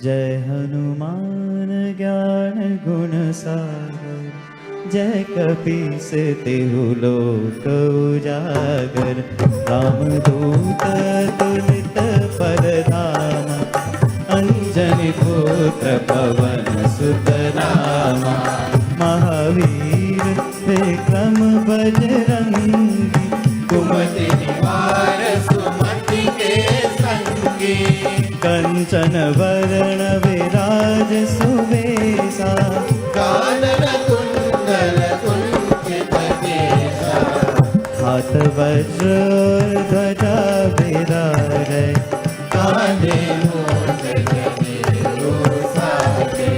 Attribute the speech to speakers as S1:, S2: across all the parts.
S1: जय हनुमान ज्ञान गुण सागर, जय कपीस तिहु लोक उजागर। रामदूत तुलित परधामा, अंजनी पुत्र पवन सुत नामा। महावीर विक्रम बजरंगी, कुमति निवार सुमति के संगी। कंचन वरण विराज सुवेशा, कानन कुंडल कुंचित केसा। हाथ वज्र ध्वजा विराजै, कांधे मूंज जनेऊ साजै।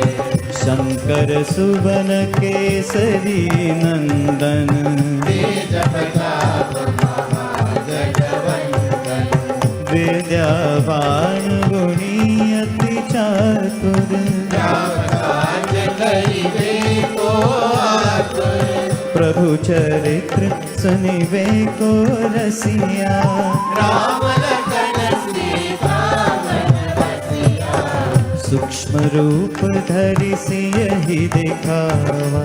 S1: शंकर सुवन केसरी नंदन, तेज प्रताप महाजगवंदन। विद्यावान गुणी अति चातुर, राम काज करिबे को आतुर। प्रभु चरित्र सुनिबे को रसिया, राम लखन सीता मन बसिया। सूक्ष्म रूप धरि सियहि दिखावा,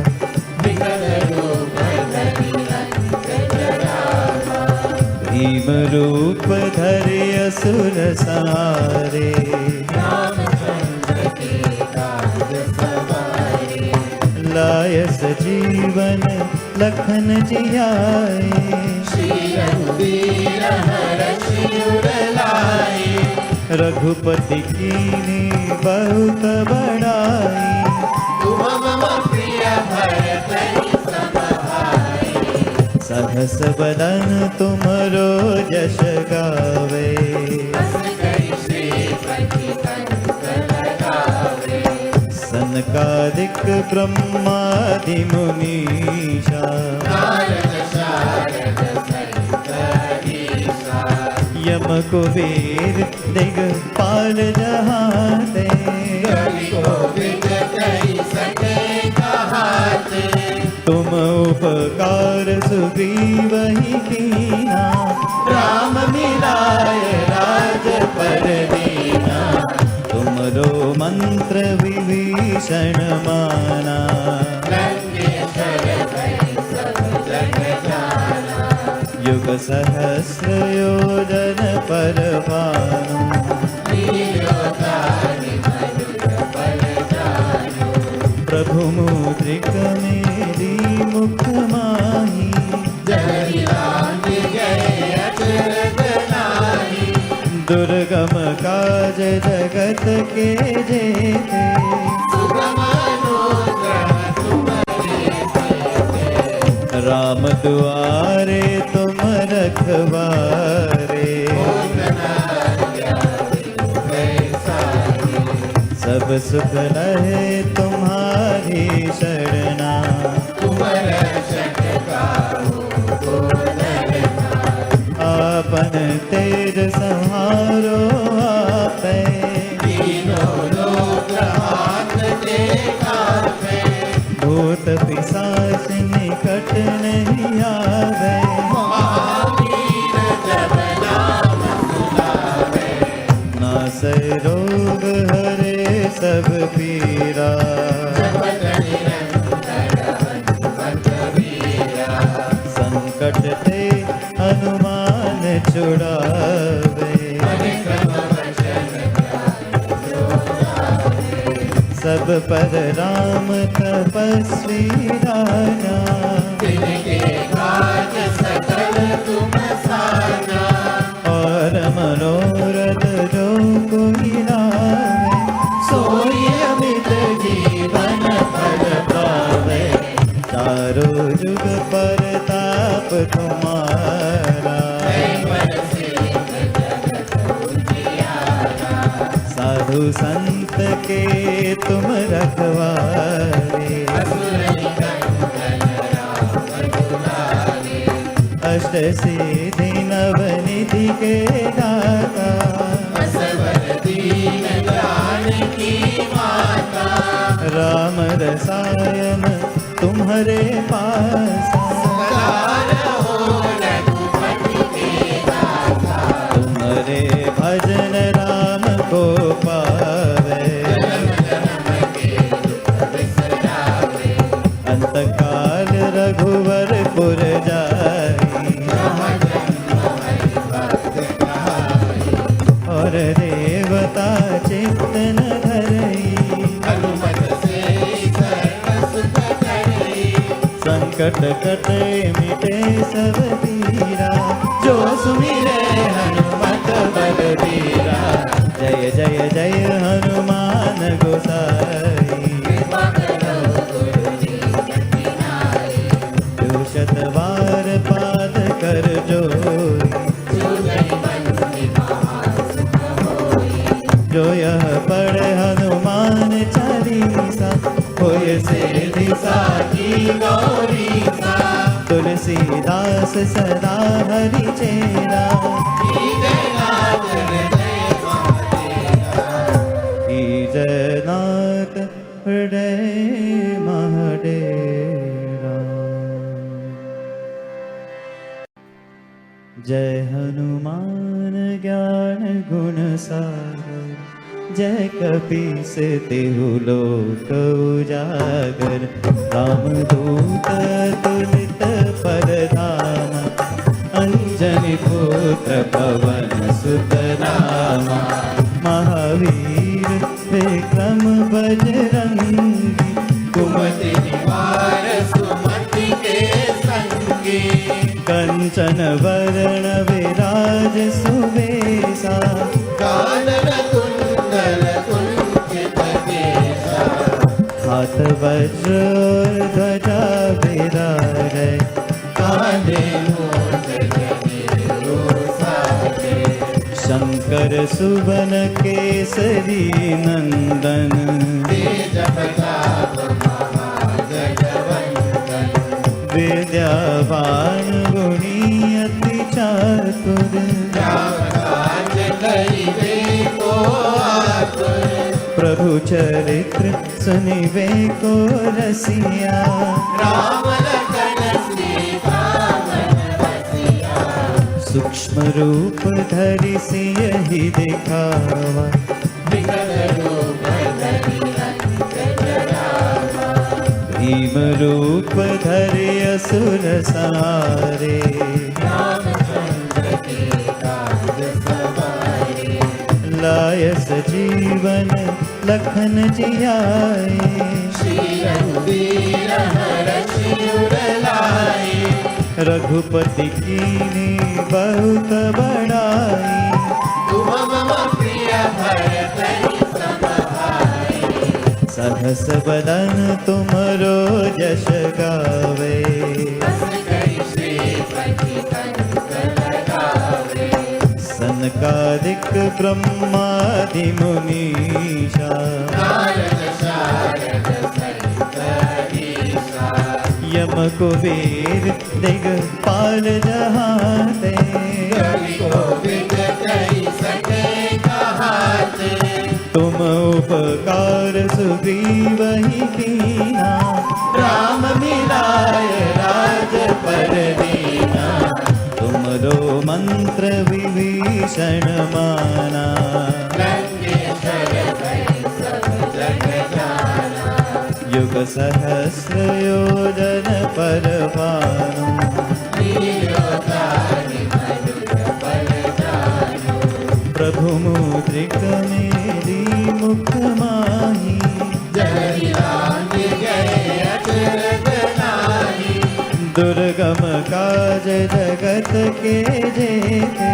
S1: विकट रूप धरि अंत जरावा। भीम रूप धरि असुर संहारे, रामचंद्र के काज सवारे। लाय सजीवन लखन जियाए, श्री रघुवीर हरषि उर लाए। रघुपति कीन्ही बहुत बड़ाई, तुम मम प्रिय भरतहि सम भाई। सहस बदन तुमरो जस गावे, बस कहि श्रीपति कंस लगावे। सनकादिक ब्रह्मादि मुनीषा, नारद शारद सहित ईसा। यम कुबेर दिगपाल जहाते, कवि कोविद कहि सके कहाते। तुम उपकार सुग्रीवहि कीना, राम मिलाय राजपद दीना। तुमरो मंत्र विभीषण माना, लंकेश्वर भय सब जग जाना। युग सहस्र योजन पर भानु, लील्योतारि मधुर फल जानु। प्रभु मुद्रिक मेली मुख माही, जहि लांघि गए अचरज नाही। दुर्गम काज जगत के जेते, सुगम अनुग्रह तुम्हारे तेते। राम दुआरे तुम रखवारे, सब सुख लहे तुम्हारी शरणा। तुम रक्षक काहू को डरना, आपन तेज संहारो आपै। तीनों लोक हाथ देखा, भूत पिशाच निकट नहीं आवे। महावीर जब नाम सुनावे, नासै रोग हरे सब पीरा। जपत निरंतर हनुमत वीरा, संकट ते हनुमान छुड़ावे। सब पर राम तपस्वी राजा, तिनके काज सकल तुम साजा। और मनोरथ जो कोई लावे, सोई अमित जीवन फल पावे। चारों जुग परताप तुम्हारा, साधु संत के तुम रखवारे। अष्ट सिद्धि नवनिधि के दाता, असवर दीन जानकी माता। राम रसायन तुम्हारे पासा, तुम्हारे भजन राम को पावे। संकट कटे मिटे सब पीरा, जो सुमिरे हनुमत बलबीरा। जय जय जय हनुमान गोसाई, जो शतवार पाद कर जोई, जो यह पढ़े हनुमान चालीसा, होय सिद्धि साखी गौरीसा। तुलसीदास सदा हरि चेरा, जयनाथ हृदय महडेरा। जय हनुमान ज्ञान गुण सागर, जय कपीस तिहु लोक उजागर। रामदूत तुलित परधाम, अंजनी पुत्र पवन सुत नामा। महावीर विक्रम बजरंगी, कुमति निवार सुमति के संगी। कंचन वरण विराज सुवेशा, कानन कुंडल कुंचित केसा। हाथ वज्र ध्वजा विराजै, कांधे मूंज जनेऊ साजै। शंकर सुवन केसरी नंदन, तेज प्रताप महाजगवंदन। विद्यावान गुणी अति चातुर, रामकाज करिबे को आतुर। प्रभु चरित्र सुनिबे को रसिया, राम लखन सीता मन बसिया। सूक्ष्म रूप धरि सियहि दिखावा, विकट रूप धरि अंत जरावा। भीम रूप धरि असुर संहारे, रामचंद्र के काज सवारे। लाय सजीवन लखन जियाए, श्री रघुवीर हरषि उर लाए। रघुपति कीन्ही बहुत बड़ाई, तुम मम प्रिय भरतहि सम भाई। सहस बदन तुमरो जस गावे, बस कहि श्रीपति कंस लगावे। सनकादिक ब्रह्मादि मुनीषा, नारद शारद सहित ईशा। यम कुबेर दिगपाल जहाते, कवि कोविद कहि सके कहाते। तुम उपकार सुग्रीवहि कीना, राम मिलाय राजपद दीना। तुमरो मंत्र विभीषण माना, लंकेश्वर भय सब जग जाना। युग सहस्र योजन पर भानु, लील्योतारि मधुर फल जानु। प्रभु मुद्रिक मेरी मुख माही, जहि लांघि गए अचरज नाही। दुर्गम काज जगत के जेते,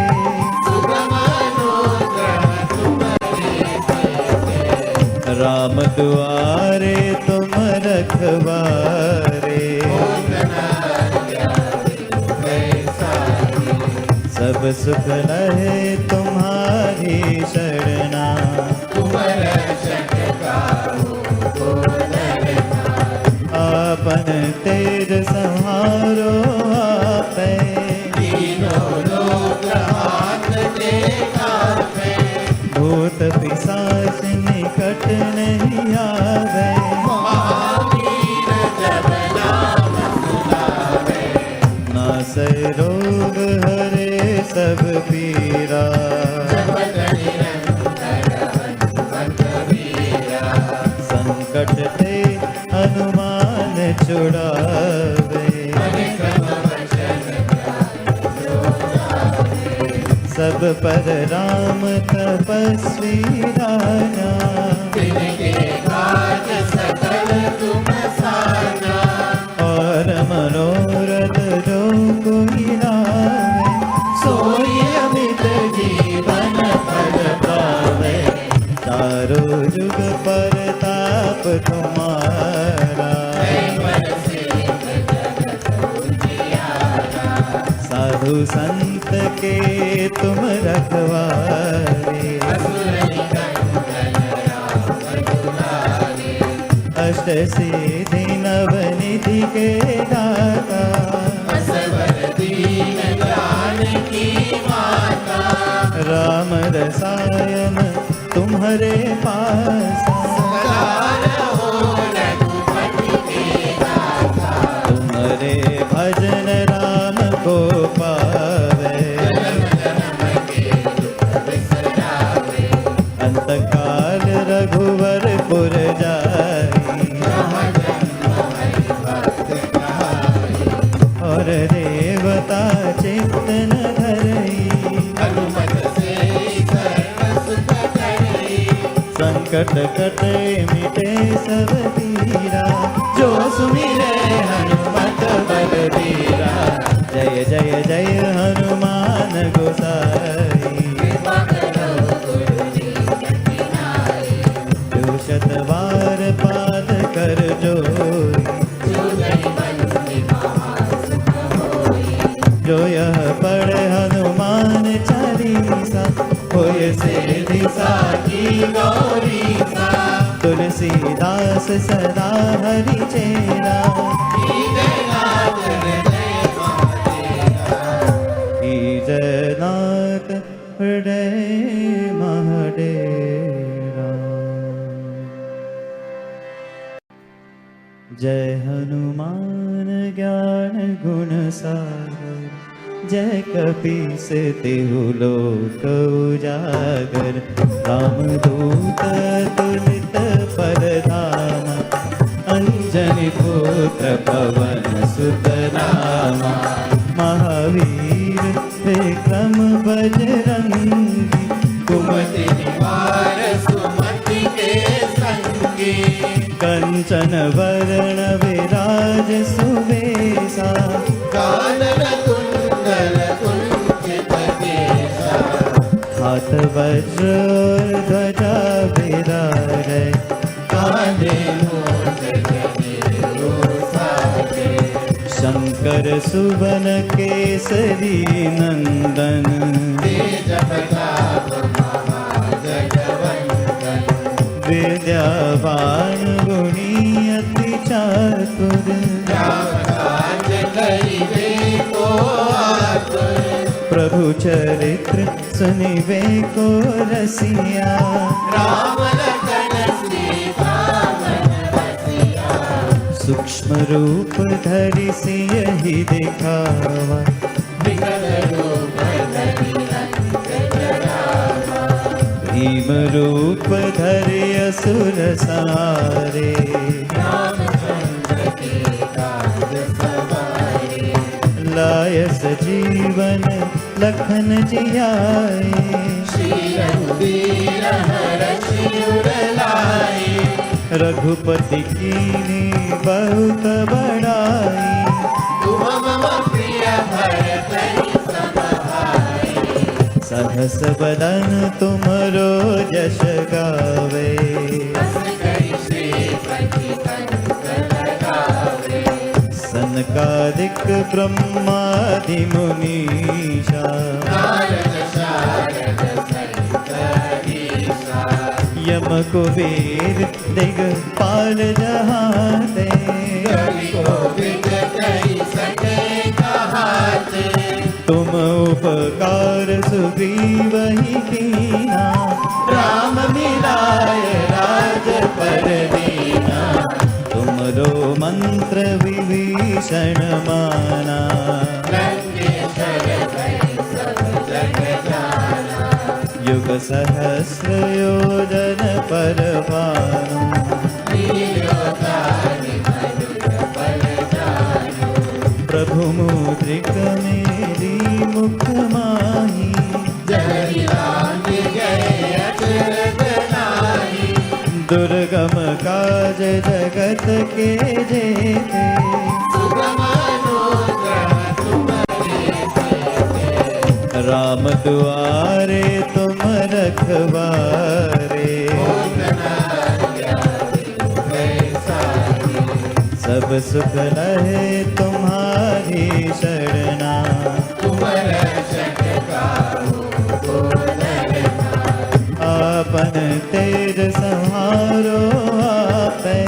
S1: सुगम अनुग्रह तुम्हारे तेते। राम दुआरे तुम रखवारे, सब सुख लहे तुम्हारी शरणा। तुम रक्षक काहू को डरना, आपन तेज संहारो आपै। तीनों लोक हाथ देखा, भूत पिशाच निकट नहीं आवे। महावीर जब नाम सुनावे, नासै रोग हरे सब पीरा। जपत निरंतर हनुमत वीरा, संकट ते हनुमान छुड़ावे। सब पर राम तपस्वी राजा, तिनके काज सकल तुम साजा। और मनो तुम्हारा। साधु संत के तुम रखवारे, अष्ट सिद्धि नवनिधि के दाता, राम रसायन तुम्हारे पास, तुम्हारे भजन राम को पावे, अंतकाल रघुवरपुर जाई, और देवता चित्तन धरई, संकट कटे मिटे सब पीरा, जो सुमिरे हनुमत बलबीरा। जय जय जय हनुमान गोसाई, जो शत बार पाद कर जोई, जो यह पढ़े हनुमान चालीसा, होय सिद्धि साखी गौरीसा। तुलसीदास सदा हरि चेरा, कीजनाथ हृदय महडेरा। जय हनुमान ज्ञान गुण सागर, जय कपीस तिहु लोक उजागर। रामदूत तुलित फलधाम, अंजनी पुत्र पवन सुत नामा। महावीर विक्रम बजरंगी, कुमति निवार सुमति के संगी। कंचन वरण विराज सुवेशा, कानन कुंडल कुंचित केसा। हाथ वज्र ध्वजा विराजै, कांधे मूंज जनेऊ साजै। शंकर सुवन केसरी नंदन, तेज प्रताप महाजगवंदन। विद्यावान गुणी अति चातुर, राम काज करिबे को आतुर। प्रभु चरित्र सुनिबे को रसिया, राम लखन सीता मन बसिया। सूक्ष्म रूप धरि सियहि दिखावा, विकट रूप धरि अंत जरावा। भीम रूप धरि असुर संहारे, रामचंद्र के काज सवारे। लाय सजीवन लखन जियाए, श्री रघुवीर हरषि उर लाए। रघुपति कीन्ही बहुत बड़ाई, तुम मम प्रिय भरतहि सम भाई। सहस बदन तुमरो जस गावे, सनकादिक ब्रह्मादि मुनीषा, नारद शारद सहित अहीसा। यम कुबेर दिगपाल जहाते, कवि कोविद कहि सके कहाते। तुम उपकार सुग्रीवहि कीना, राम मिलाय राजपद दीना। तुमरो मंत्र विभीषण माना, लंकेश्वर भय सब जग जाना। युग सहस्र योजन पर भानु, लील्योतारि मधुर फल जानु। प्रभु मुद्रिक मेली मुख माही, जहि लांघि गए अचरज नाहि। दुर्गम काज जगत के जेते, सुगम अनुग्रह तुम्हारे तेते। राम दुआरे तुम रखवारे, सब सुख लहे तुम्हारी शरणा।
S2: तुम रक्षक काहू को डरना।
S1: आपन तेज संहारो आपे।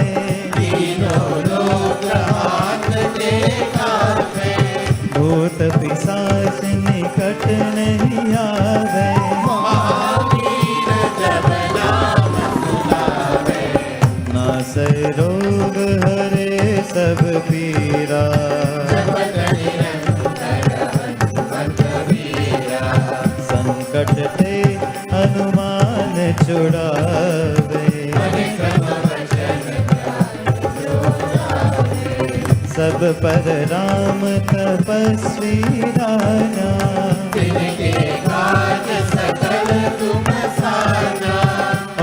S2: तीनों लोक हाथ देखावे।
S1: भूत पिशाच निकट नहीं आवे।
S2: महावीर जब नाम सुनावे।
S1: नासै रोग हरे सब पीरा।
S2: जपत निरंतर हनुमत वीरा।
S1: संकट ते हनुमान छुड़ावे।
S2: परिक्रम वचन ध्यान जो गावे।
S1: सब पर राम तपस्वी राजा।
S2: तिनके काज सकल तुम साजा।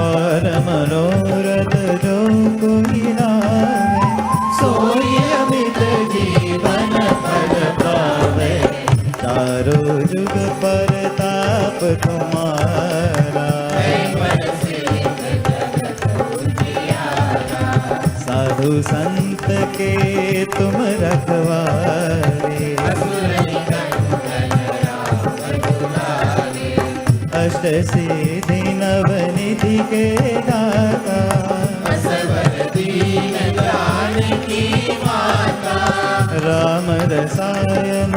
S1: और मनोरथ जो कोई लावे। सोई अमित जीवन फल पावे। चारों जुग परताप तुम्हारा। साधु संत के तुम रखवारे। अष्ट सिद्धि नवनिधि के दाता।
S2: असवर दीन जानकी माता।
S1: राम रसायन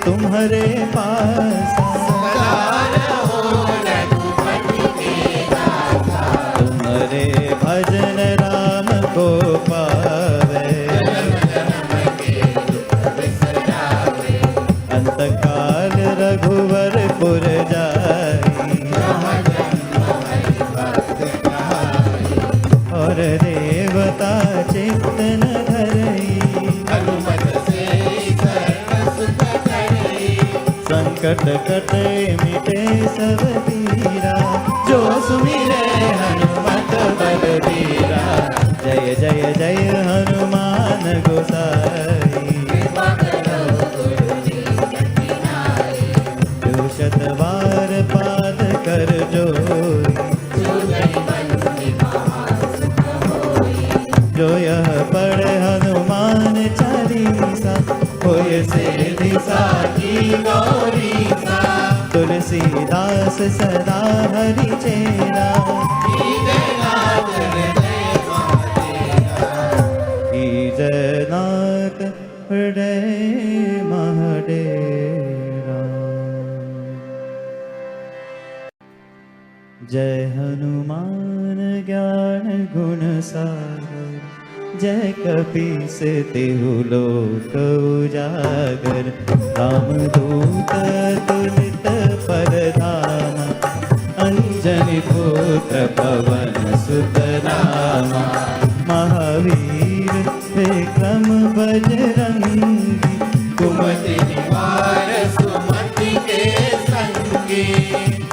S1: तुम्हारे पास।
S2: सदा रहो रघुपति के दाता।
S1: तुम्हारे भजन राम को पावे। अंतकाल रघुवरपुर जाई। और देवता चित्त न धरई।
S2: हनुमत से सर्व सुख करई।
S1: संकट कटे मिटे सब पीरा। जो सुमिरे हनुमत बलबीरा। जय जय जय हनुमान गोसाई।
S2: कृपा करो गुरुदीन की नाई।
S1: जो शतवार पाद कर जोई।
S2: जो जय बंदी महासुख होई।
S1: जो यह पढ़े हनुमान चालीसा। होय सिद्धि साखी गौरीसा। तुलसीदास सदा हरि चेरा।
S2: की जयनाथ हृदय महादेवा।
S1: की जयनाथ हृदय महाडेरा। जय हनुमान ज्ञान गुण सागर। जय कपीस तिहु लोक उजागर। रामदूत तुलित परधामा। अंजनी पुत्र पवन सुत नामा। महावीर विक्रम बजरंगी।
S2: कुमति निवार सुमति के संगी।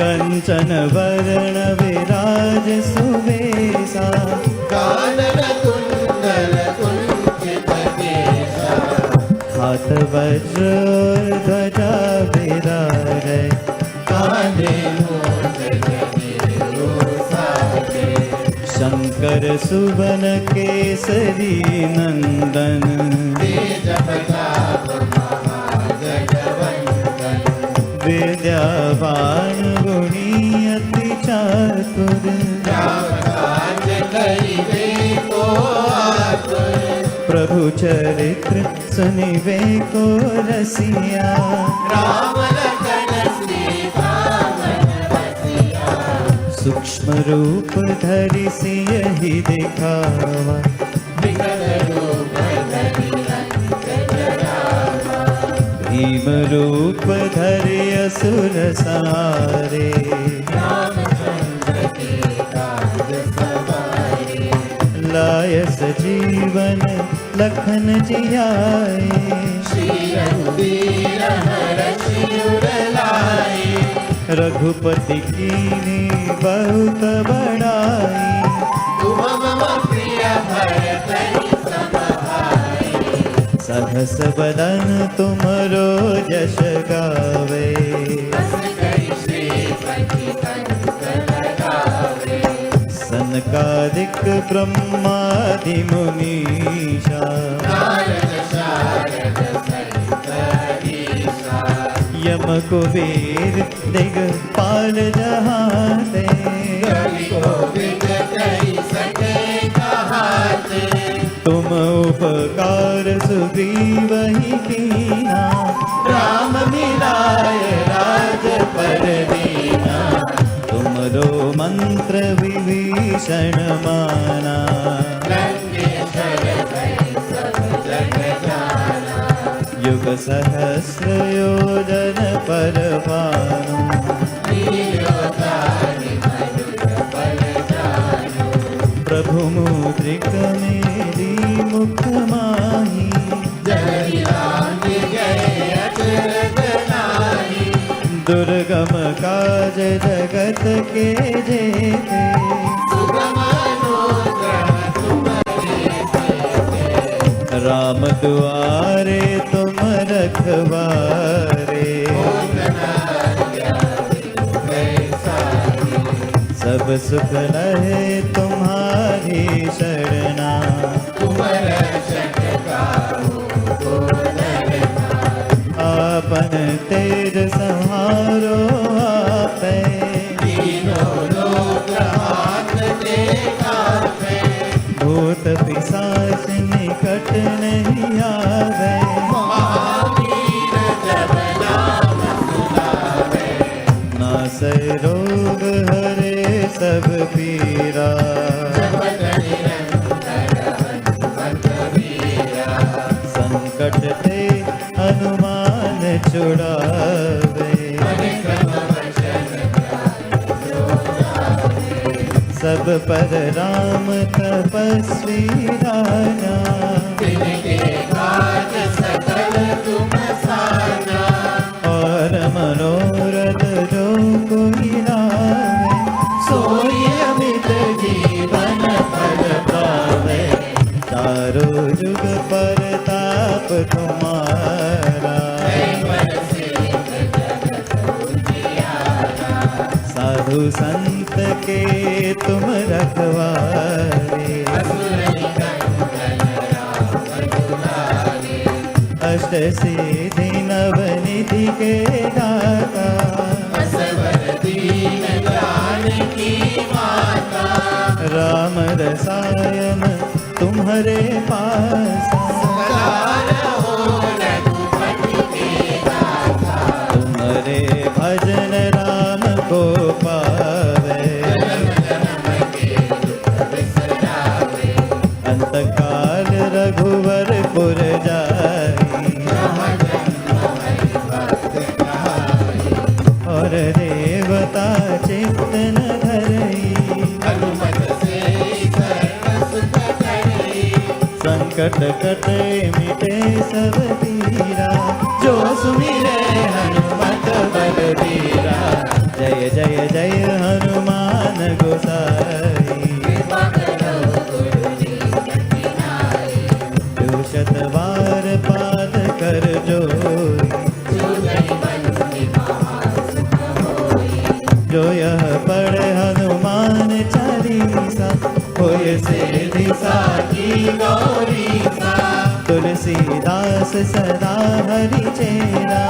S1: कंचन वरण विराज सुवेशा।
S2: कानन कुंडल कुंचित केसा।
S1: हाथ वज्र और ध्वजा विराजे।
S2: कांधे मूंज जनेऊ साजे।
S1: शंकर सुवन केसरी नंदन।
S2: तेज प्रताप महाजगवंदन।
S1: विद्यावान गुणी अति चातुर।
S2: राम काज करिबे को आतुर।
S1: प्रभु चरित्र सुनिबे को रसिया।
S2: राम लखन सीता मन बसिया।
S1: सूक्ष्म रूप धरि सियहि दिखावा।
S2: विकट रूप धरि लंक जरावा।
S1: भीम रूप धरि असुर संहारे।
S2: रामचंद्र के काज सवारे।
S1: लाय सजीवन लखन जियाए।
S2: श्री रघुवीर हरषि उर लाए।
S1: रघुपति कीनी बहुत बड़ाई।
S2: तुम मम प्रिय भरतहि सम भाई।
S1: सहस बदन तुमरो जस गावे।
S2: बस कहि श्रीपति कंस लगावे।
S1: सनकादिक ब्रह्मादि सनकादि मुनीषा
S2: नारद शारद सहित ईशा
S1: यम कुबेर दिगपाल जहाते
S2: कवि गोविंद कही सके कहाते
S1: तुम उपकार सुग्रीव ही कीना
S2: राम मिलाय राज पर दीना
S1: तुम दो मंत्र विभीषण माना
S2: लंकेश्वर कही सब जग जाना
S1: युग सहस्र योजन पर भानु
S2: लीलोतारि मधुर फल जानु
S1: प्रभु मुद्रिक मेरी मुख माही
S2: जय राम जय अचरज नाही
S1: दुर्गम काज जगत के जेते
S2: सुगम अनुग्रह तुम्हारे तेते
S1: राम दुआरे तुम रखवारे सब सुख लहे तुम्हारी शरणा आपन तेज संहारो आपे भूत पिशाच निकट नहीं आवे नासै रोग हरे सब पीरा संकट ते हनुमान छुड़ावे सब पर राम तपस्वी राजा और मनोरथ जो कोई लावे सोई अमित जीवन फल पावे चारों जुग परताप तुम्हारा साधु संत के तुम रखवारे अष्ट सिद्धि नवनिधि के दाता राम रसायन तुम्हारे पास तुम्हारे भजन राम को पावे अंतकाल रघुवर पुर जाई और देवता चित्त न धरई संकट कटे मिटे सब पीरा जो सुमिरे हनुमत बलबीरा जय जय जय हनुमान गोसाई जो शतवार पाद कर जोई जो यह पढ़े हनुमान चालीसा होय सिद्धि साकी गौरीसा तुलसीदास सदा हरि चेरा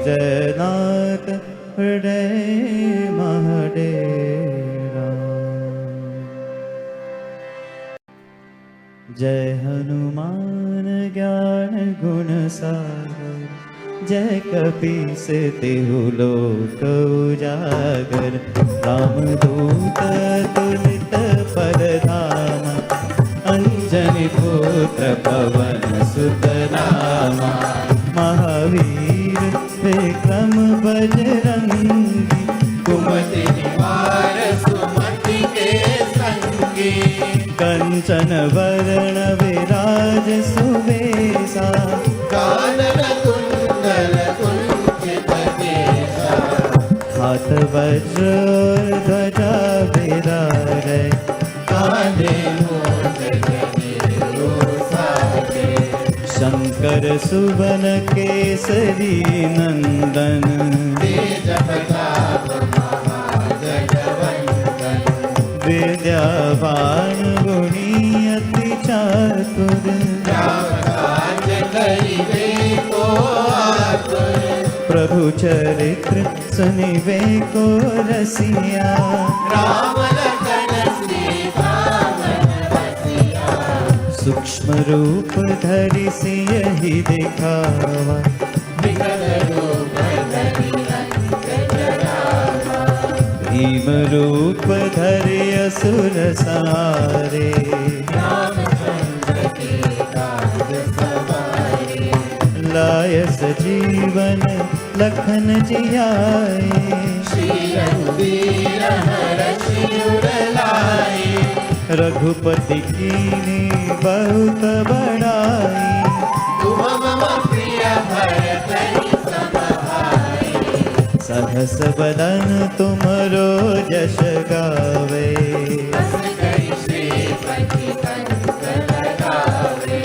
S1: जयनाथ हृदय महडेरा जय हनुमान ज्ञान गुण सागर जय कपीस तिहु लोक उजागर रामदूत तुलित परधामा अंजनी पुत्र पवन सुत नामा महावीर विक्रम बजरंगी कुमति
S2: निवार सुमति के संगी
S1: कंचन वरण विराज सुवेशा
S2: कानन कुंडल कुंचित केसा
S1: हाथ वज्र और ध्वजा विराजे
S2: कांधे मूंज जनेऊ साजे
S1: शंकर सुवन केसरी नंदन
S2: तेज प्रताप महाजगबंदन
S1: विद्यावान गुणी अति चातुर
S2: राम काज करिबे को आतुर
S1: प्रभु चरित्र सुनिवे को रसिया
S2: राम लखन सीता मन बसिया
S1: सूक्ष्म रूप धरि सियहि दिखावा
S2: विकल रूप धरि अंत जरावा
S1: भीम रूप धरि असुर सारे
S2: रामचंद्र के काज सवारे
S1: लायस जीवन लखन जियाए
S2: श्री रघुवीर हरषि उर लाए
S1: रघुपति कीनी बहुत बड़ाई
S2: तुम मम प्रिय भरतहि सम भाई
S1: सहस बदन तुमरो जश गावे
S2: बस करि श्रीपति कंस लगावे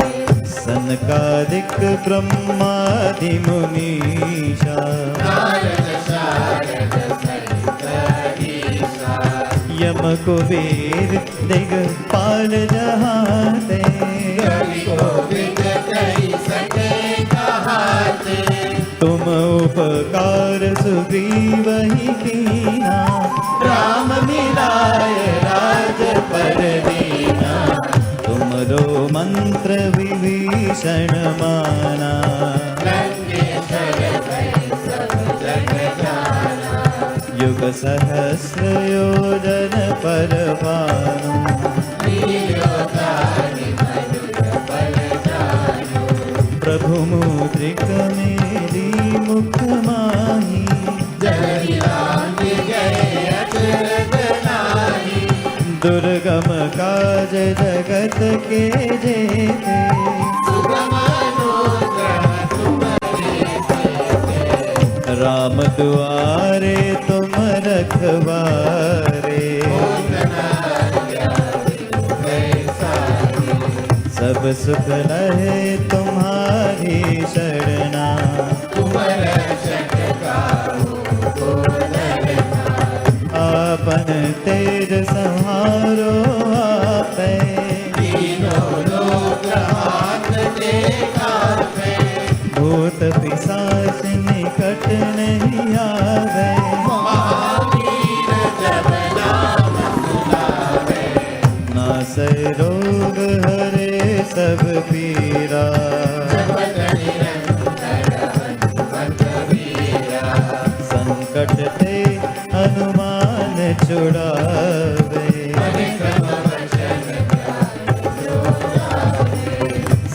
S1: सनकादिक ब्रह्मादि मुनीषा
S2: नारद शारद सहित ईशा
S1: यम कुबेर दिगपाल जहाते
S2: कवि कोविद कहि सके कहाते
S1: तुम उपकार सुग्रीव ही कीना राम मिलाय राज पर दीना तुमरो मंत्र विभीषण माना
S2: लंकेश्वर भय सब जग जाना
S1: युग सहस्र योजन पर भानु
S2: लील्योतानि मधुर फल जानु
S1: प्रभु मुद्रिक मेरी मुख माही
S2: जननी लांघि गए अचरज नाही
S1: दुर्गम काज जगत के जेते
S2: सुगम अनुग्रह तुम्हारे सेते
S1: राम दुआरे तुम रखवारे सब सुख लहे तुम्हारी शरणा आपन तेज संहारो आपे भूत पिशाच निकट नहीं आवे नासै रोग हरे सब पीरा संकट ते हनुमान छुड़ावे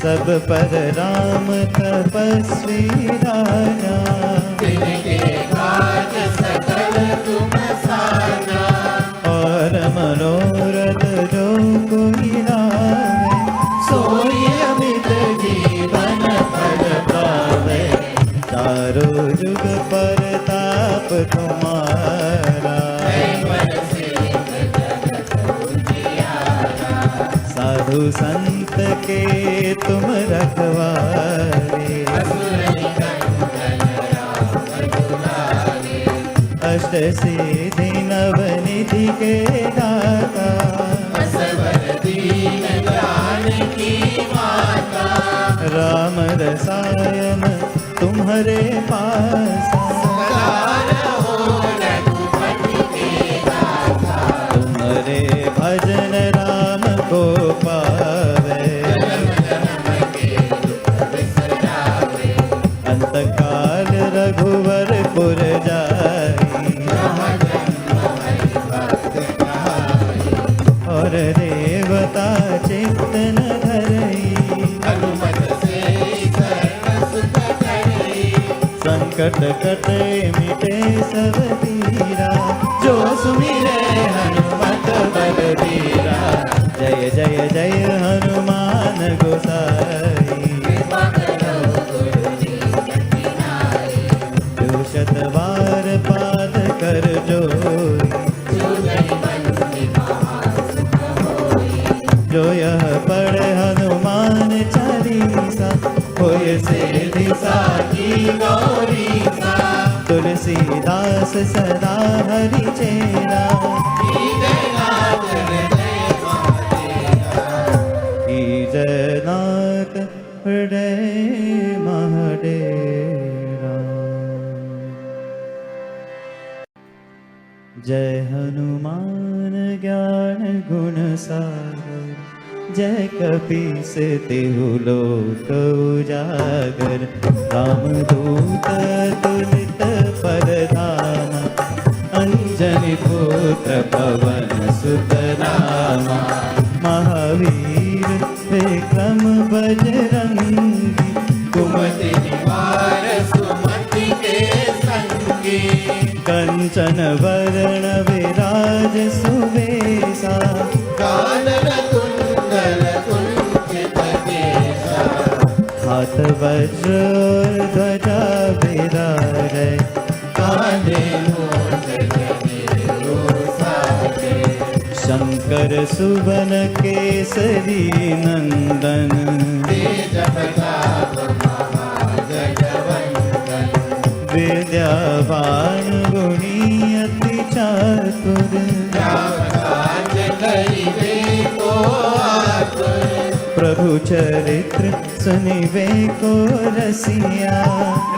S1: सब पर राम तपस्वी राजा और मनोरथ जो कोई लावे सोई अमित जीवन फल पावे चारों जुग पर ताप तुम्हारा साधु संत के तुम रखवारे अष्ट सिद्धि नवनिधि के दाता राम रसायन तुम्हारे पासा तुम्हारे भजन राम को पावे अंतकाल रघुवर पुर जाई और देवता चित्त न धरई संकट कटे मिटे सब पीरा जो सुमिरे हनुमत बलबीरा जय जय जय हनुमान गोसाई जो शतवार पाद कर जोई जो यह पढ़े हनुमान चालीसा होय सिद्धि साखी गौरीसा तुलसीदास सदा हरि चेरा ईजनाथ हृदय महाडेरा। जय हनुमान ज्ञान गुण सागर, जय कपीस तिहु लोक उजागर। रामदूत तुलित परधामा, अंजनी पुत्र पवन सुत नामा। महावीर विक्रम बजरंगी,
S2: कुमति निवार सुमति के संगी।
S1: कंचन वरण विराज सुवेशा।
S2: कानन कुंडल कुंचित केसा।
S1: हाथ वज्र ध्वजा विराजय,
S2: कांधे मूंज जनेऊ साजे।
S1: शंकर सुवन केसरी नंदन।
S2: तेज प्रताप महाजगवंदन।
S1: विद्यावान गुणी अति चातुर।
S2: राम काज करिबे को आतुर।
S1: प्रभु चरित्र सुनिबे को रसिया।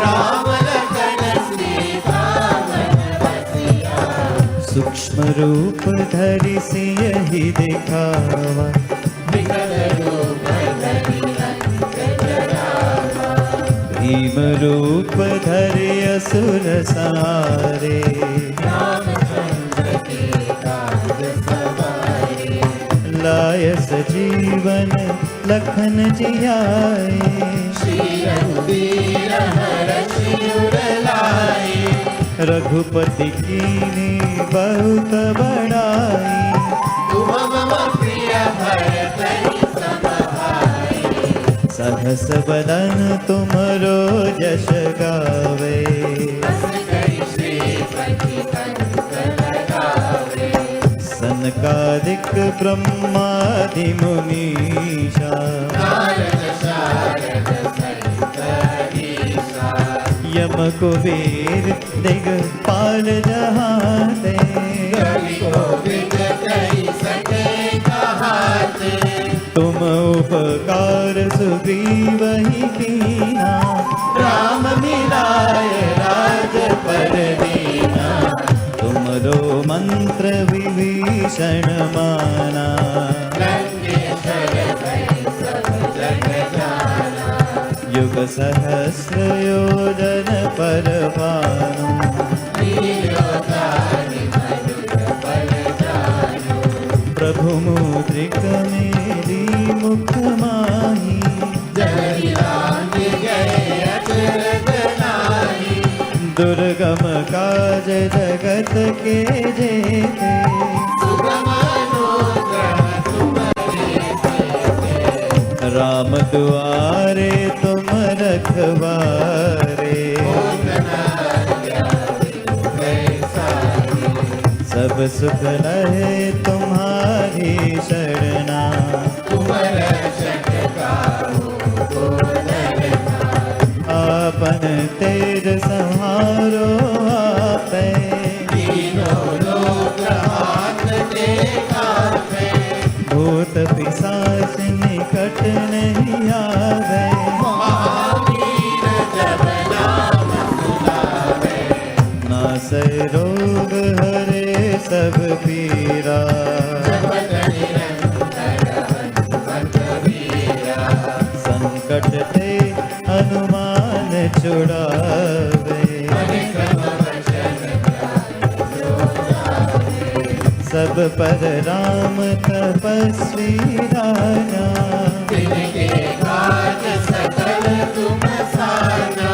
S2: राम लखन सीता मन बसिया।
S1: सूक्ष्म रूप धरि सियहि दिखावा।
S2: विकट रूप धरि लंक जरावा।
S1: भीम रूप धरि असुर संहारे।
S2: रामचंद्र के काज सवारे।
S1: लाय सजीवन लखन जियाए।
S2: श्री रघुवीर हरषि उर लाए।
S1: रघुपति कीनी बहुत बड़ाई।
S2: तुम मम प्रिय भरतहि सम भाई।
S1: सहस बदन तुमरो जस गावे।
S2: बस करि श्रीपति कंस लगावे।
S1: सनकादिक ब्रह्मादि मुनीषा।
S2: नारद शारद सहित ईसा।
S1: यम कुबेर दिगपाल जहाते।
S2: कवि कोविद कहि सके कहाते।
S1: तुम उपकार सुग्रीवहि कीना। राम मिलाय राजपद दीना। तुमरो मंत्र विभीषण माना।
S2: लंकेश्वर भय सब जग जाना।
S1: युग सहस्र योजन पर भानु।
S2: लील्योतानि मधुर फल जानु।
S1: प्रभु मुद्रिक मेरी मुख माही।
S2: जहि राम गए अचरज नाही।
S1: दुर्गम काज जगत के जेते।
S2: सुगम अनुग्रह तुम्हारे तेते।
S1: राम दुआरे तुम रखवारे। सब सुख लहे तुम्हारी शरणा।
S2: तुम रक्षक काहू को डरना।
S1: आपन तेज संहारो आपे।
S2: तीनों लोक हाथ देखा।
S1: भूत पिशाच निकट नहीं आवे।
S2: महावीर जब नाम सुनावे।
S1: नासै रोग हरे सब पीरा।
S2: जपत निरंतर हनुमत वीरा।
S1: संकट ते हनुमान छुड़ावे।
S2: परिक्रम वचन ध्यान जो लावे।
S1: सब पर राम तपस्वी राजा।
S2: तिनके काज सकल तुम साजा।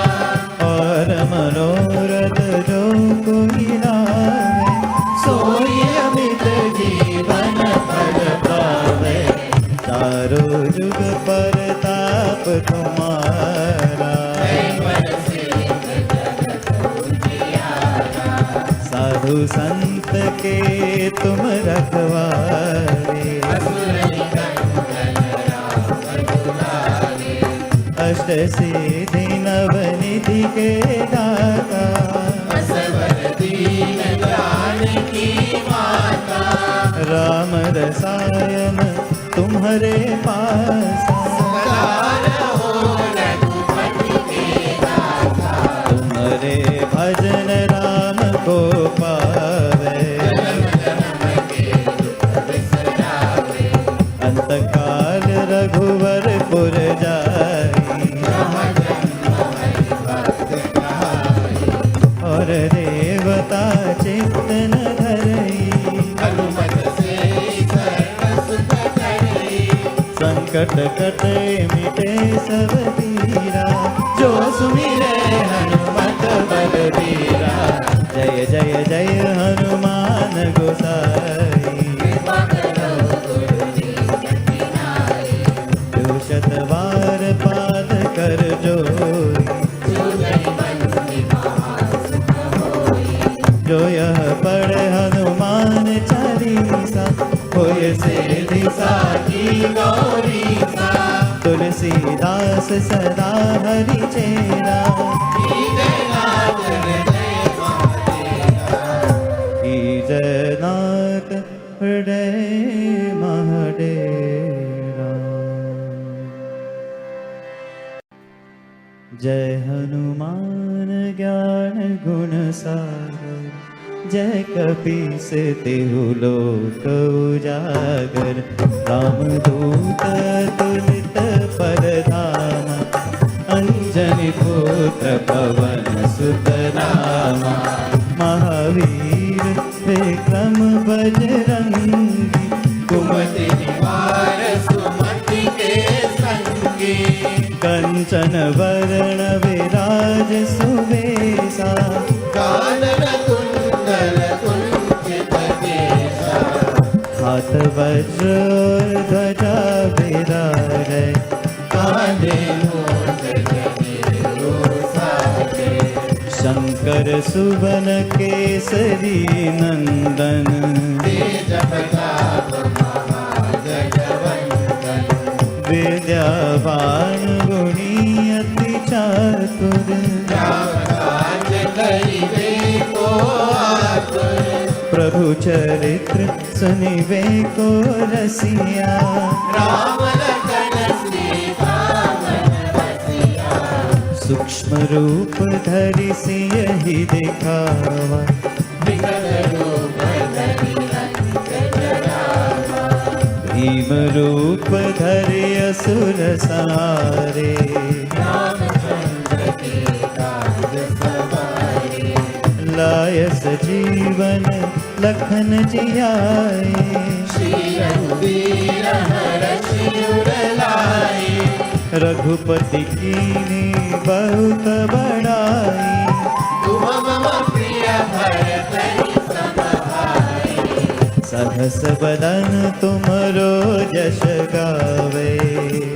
S1: और मनोरथ जो कोई लावे। सोई अमित जीवन फल पावे। चारों जुग परताप तुम्हारा। साधु संत के तुम रखवारे। अष्ट सिद्धि नव निधि के दाता। राम चित्त न धरई,
S2: हनुमत से सर्व सुख करई,
S1: संकट कटे मिटे सब पीरा,
S2: जो सुमिरे हनुमत बलबीरा।
S1: जय जय जय हनुमान गोसाई।
S2: कृपा करो गुरुदीन की नाई,
S1: जो शतवार पाद कर जोई,
S2: जो गई बंदी महासुख होई।
S1: जो यह पढ़े हनुमान चालीसा, होय
S2: सिद्धि साखी गौरी सा,
S1: तुलसीदास सदा हरि चेरा,
S2: की जयनाथ हृदय महादेवा।
S1: की जयनाथ हृदय महाडेरा। जय हनुमान ज्ञान गुण सागर, जय कपीस तिहु लोक उजागर। रामदूत तुलित परधामा, अंजनी पुत्र पवन सुत नामा। महावीर विक्रम बजरंगी,
S2: कुमति निवार सुमति के संगी,
S1: कंचन वरण विराज सुवेशा।
S2: कानन कुंडल कुंचित केसा,
S1: हाथ वज्र ध्वजा विराजै,
S2: कांधे मूंज जनेऊ साजे।
S1: शंकर सुवन केसरी नंदन।
S2: तेज प्रताप महाजगवंदन,
S1: विद्यावान गुणी अति चातुर।
S2: राम काज करिबे को आतुर,
S1: प्रभु चरित्र सुनिबे को रसिया।
S2: राम लखन सीता मन बसिया।
S1: सूक्ष्म रूप धरि सियहि दिखावा,
S2: विकट रूप धरि अंत जरावा।
S1: भीम रूप धरि असुर संहारे।
S2: रामचंद्र के काज सवारे,
S1: लाय सजीवन लखन जियाए।
S2: श्री रघुवीर हरषि उर लाए।
S1: रघुपति कीनी बहुत बड़ाई,
S2: तुम मम प्रिय भरतहि सम भाई।
S1: सहस बदन तुमरो जस गावे।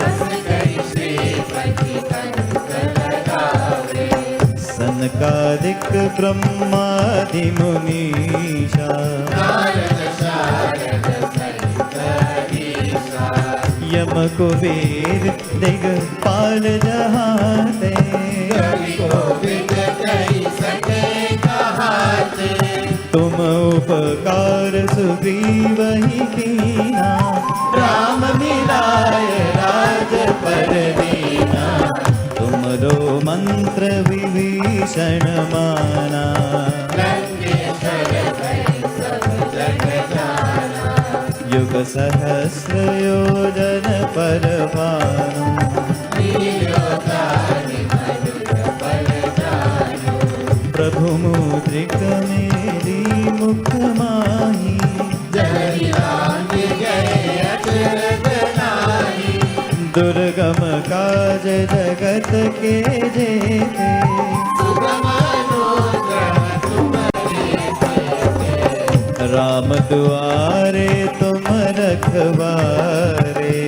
S2: बस करि श्रीपति कंस लगावे।
S1: सनकादिक ब्रह्मादि मुनीषा,
S2: नारद शारद सहित ईसा।
S1: यम कुबेर दिगपाल जहाते।
S2: कवि कोविद कहि सके कहाते।
S1: तुम उपकार सुग्रीवहि कीना,
S2: राम मिलाय राजपद दीना।
S1: तुमरो मंत्र विभीषण माना।
S2: लंकेश्वर भय सब जग जाना।
S1: युग सहस्र योजन पर भानु,
S2: लील्योतारि मधुर फल जानु।
S1: प्रभु मुद्रिक मेरी मुख माही।
S2: जहि राम जय अचरज नाही।
S1: दुर्गम काज जगत के जेते,
S2: सुगम अनुग्रह तुम्हारे तेते।
S1: राम दुआरे तुम रखवारे।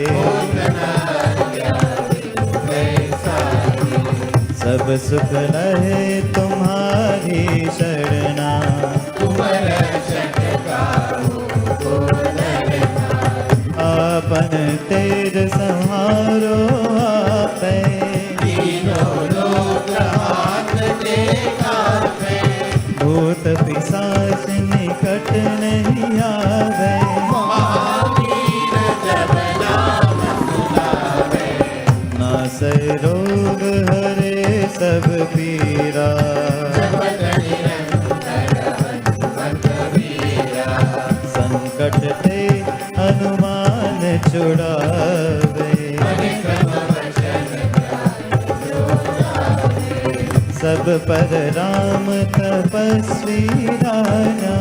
S1: सब सुख लहे तुम्हारी शरणा,
S2: तुम रक्षक काहू को डरना।
S1: आपन तेज संहारो आपै।
S2: तीनों लोक हाथ देखा।
S1: भूत पिशाच निकट नहीं आवे।
S2: महावीर जब नाम सुनावे।
S1: नासै रोग हरे सब पीरा।
S2: जपत निरंतर हनुमत वीरा।
S1: संकट ते हनुमान छुड़ावे।
S2: मन क्रम वचन ध्यान जो लावे।
S1: सब पर राम तपस्वी राजा,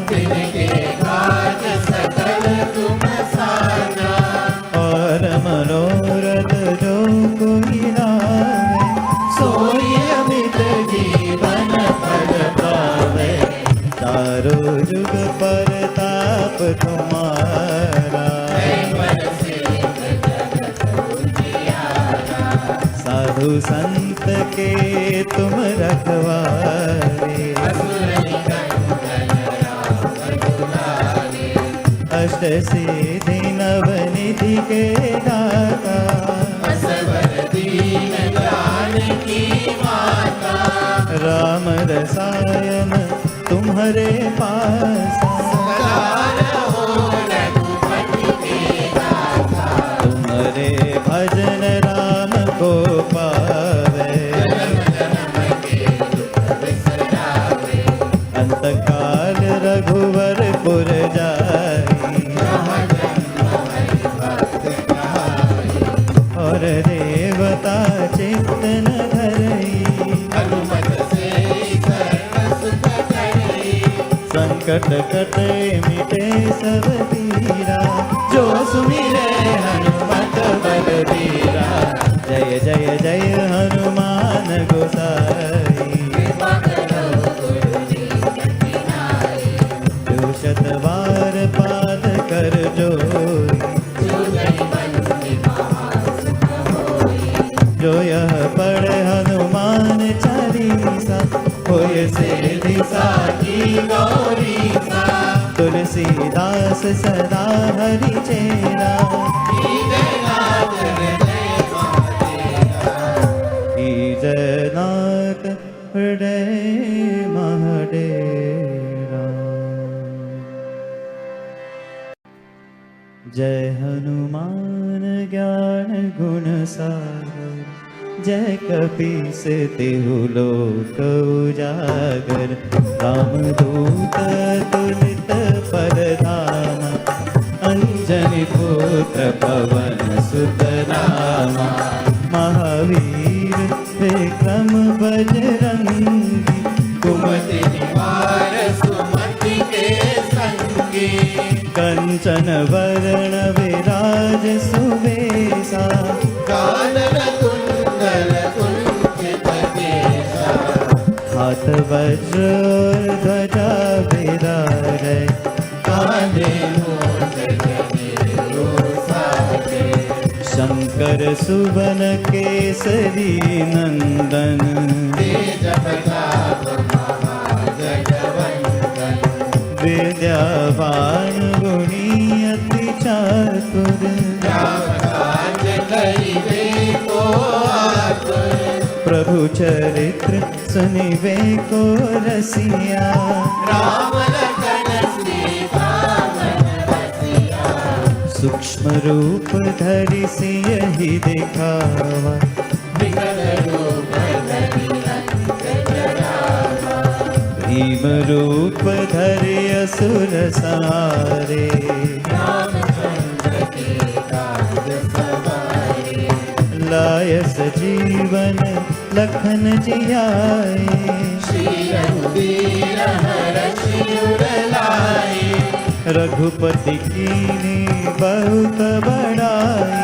S2: तिनके काज सकल तुम साजा।
S1: और मनोरथ जो कोई लावे, सोई अमित जीवन फल पावे। चारों जुग परताप तुम्हारा, साधु संत के तुम रखवारे। अष्ट सिद्धि नवनिधि के दाता,
S2: असवर दीन जानकी माता।
S1: राम रसायन तुम्हारे पासा, तुम्हारे भजन राम को पावे। अंतकाल रघुवरपुर जाई, और देवता चित्त न धरई।
S2: हनुमत से सर्व सुख करई।
S1: संकट कटे मिटे सब पीरा, जो सुमिरे हनुमत बलबीरा। जय जय जय हनुमान गोसाई, जो शत बार पाद कर जोई। जो यह पढ़े हनुमान चालीसा, होय सिद्धि साखी गौरीसा। तुलसीदास सदा हरि चेरा, की जयनाथ हृदय महडेरा। जय हनुमान ज्ञान गुण सागर, जय कपीस तिहु लोक उजागर। रामदूत तुलित परधाम, अंजनी पुत्र पवन सुत नामा। महावीर विक्रम बजरंगी,
S2: कुमति निवार सुमति के संगी।
S1: कंचन वरण विराज सुबेसा।
S2: कानन कुंडल कुंचित केसा।
S1: हाथ वज्र ध्वजा विराजै,
S2: कांधे मूंज जनेऊ साजे।
S1: शंकर सुवन केसरी नंदन।
S2: तेज प्रताप महाजगवंदन।
S1: विद्यावान गुणी अति चातुर,
S2: राम काज करिबे को आतुर।
S1: प्रभु चरित्र सुनिबे को रसिया।
S2: राम लखन सीता मन बसिया।
S1: सूक्ष्म रूप धरि सियहि दिखावा,
S2: विकल रूप धरि अंत जरावा।
S1: भीम रूप धरि असुर संहारे।
S2: रामचंद्र के काज सवारे।
S1: लाय सजीवन लखन जियाए,
S2: श्री रघुवीर हरषि उर लाए।
S1: रघुपति कीन्ही बहुत बड़ाई।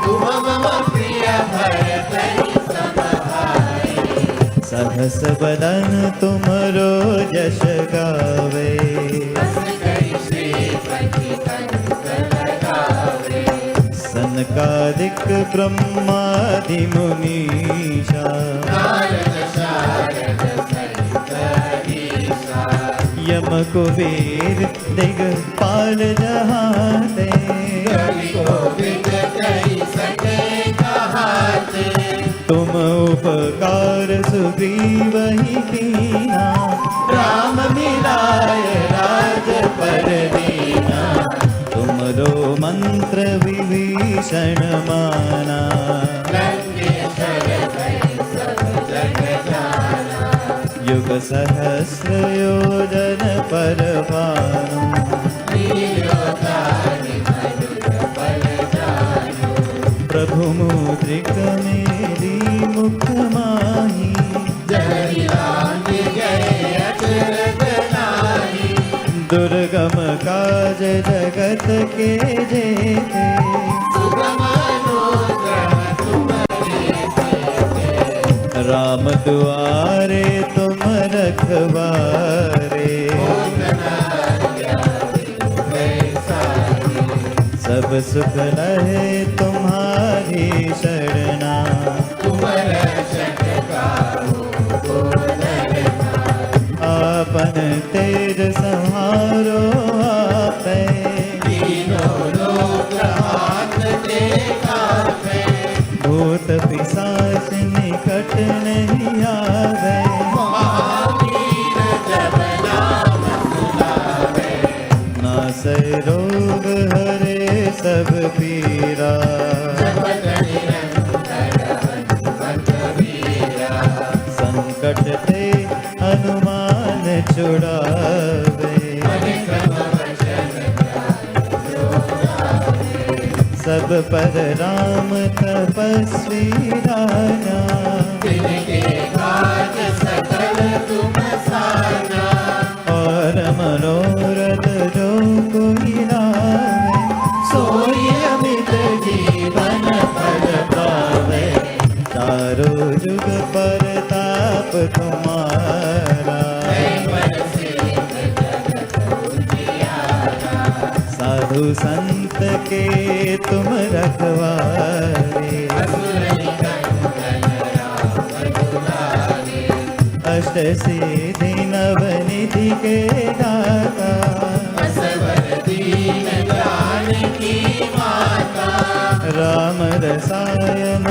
S2: तुम मम प्रिय भरतहि सम भाई।
S1: सहस बदन तुमरो जस गावे,
S2: बस कहि श्रीपति कंस लगावे।
S1: सनकादिक ब्रह्मादि मुनीषा,
S2: नारद शारद सहित ईसा।
S1: यम कुबेर दिगपाल जहाते।
S2: कवि कोविद कहि सके कहाते।
S1: तुम उपकार सुग्रीवहि कीना, राम मिलाय राजपद दीना। तुमरो मंत्र विभीषण माना,
S2: लंकेश्वर भय सब जग जाना।
S1: युग सहस्र योजन पर भानु।
S2: लील्योतारि मधुर फल जानु।
S1: प्रभु मुद्रिक मेरी मुख माही, सुगम काज जगत के जेते
S2: सुगम अनुग्रह तुम्हारे
S1: राम दुआरे तुम रखवारे सब सुख लहे तुम्हारी शरणा
S2: तुम रक्षक काहू
S1: आपन तेज संहारो आपे
S2: तीनों लोक हाथ देखा
S1: भूत पिशाच निकट नहीं आवे
S2: महावीर जब नाम सुनावे
S1: नासै रोग हरे सब पीरा
S2: जपत निरंतर हनुमत वीरा
S1: संकट ते हनुमान छुड़ावे
S2: परिक्रम वचन
S1: सब पर राम तपस्वी राजा
S2: तिनके काज सकल तुम साजा
S1: और मनोरथ जो कोई लावे
S2: सोई अमित जीवन फल पावे
S1: चारों जुग पर ताप तुम्हारा साधु संत के तुम रखवारे अष्ट सिद्धि नवनिधि के दाता
S2: असवर दीन जानकी माता
S1: राम रसायन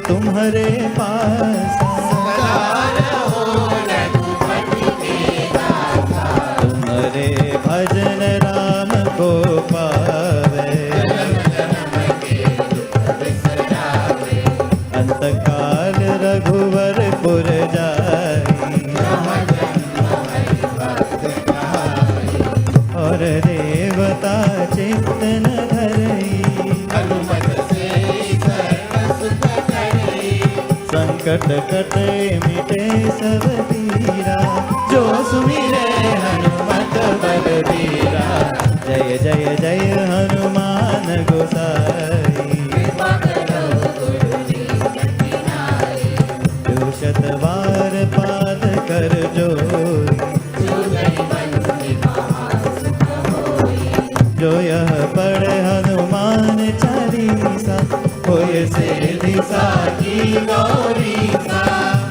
S1: तुम्हारे पास
S2: सदार हो रघुपति के दाता
S1: तुम्हारे भजन राम को पावे
S2: बिसरावे
S1: अंतकाल रघुवर पुर जाई और देवता चित्त न धरई
S2: हनुमत से सर्व सुख करई
S1: संकट कटे मिटे सब पीरा जो सुमिरे हनुमत बलबीरा जय जय जय हनुमान गोसाई
S2: कृपा करो गुरुजी कठिनाई
S1: जो शतवार पाद कर जोई
S2: जो गई बंदी महासुख होई
S1: जो यह पढ़े हनुमान चालीसा होय से दिशा
S2: की गौरी सा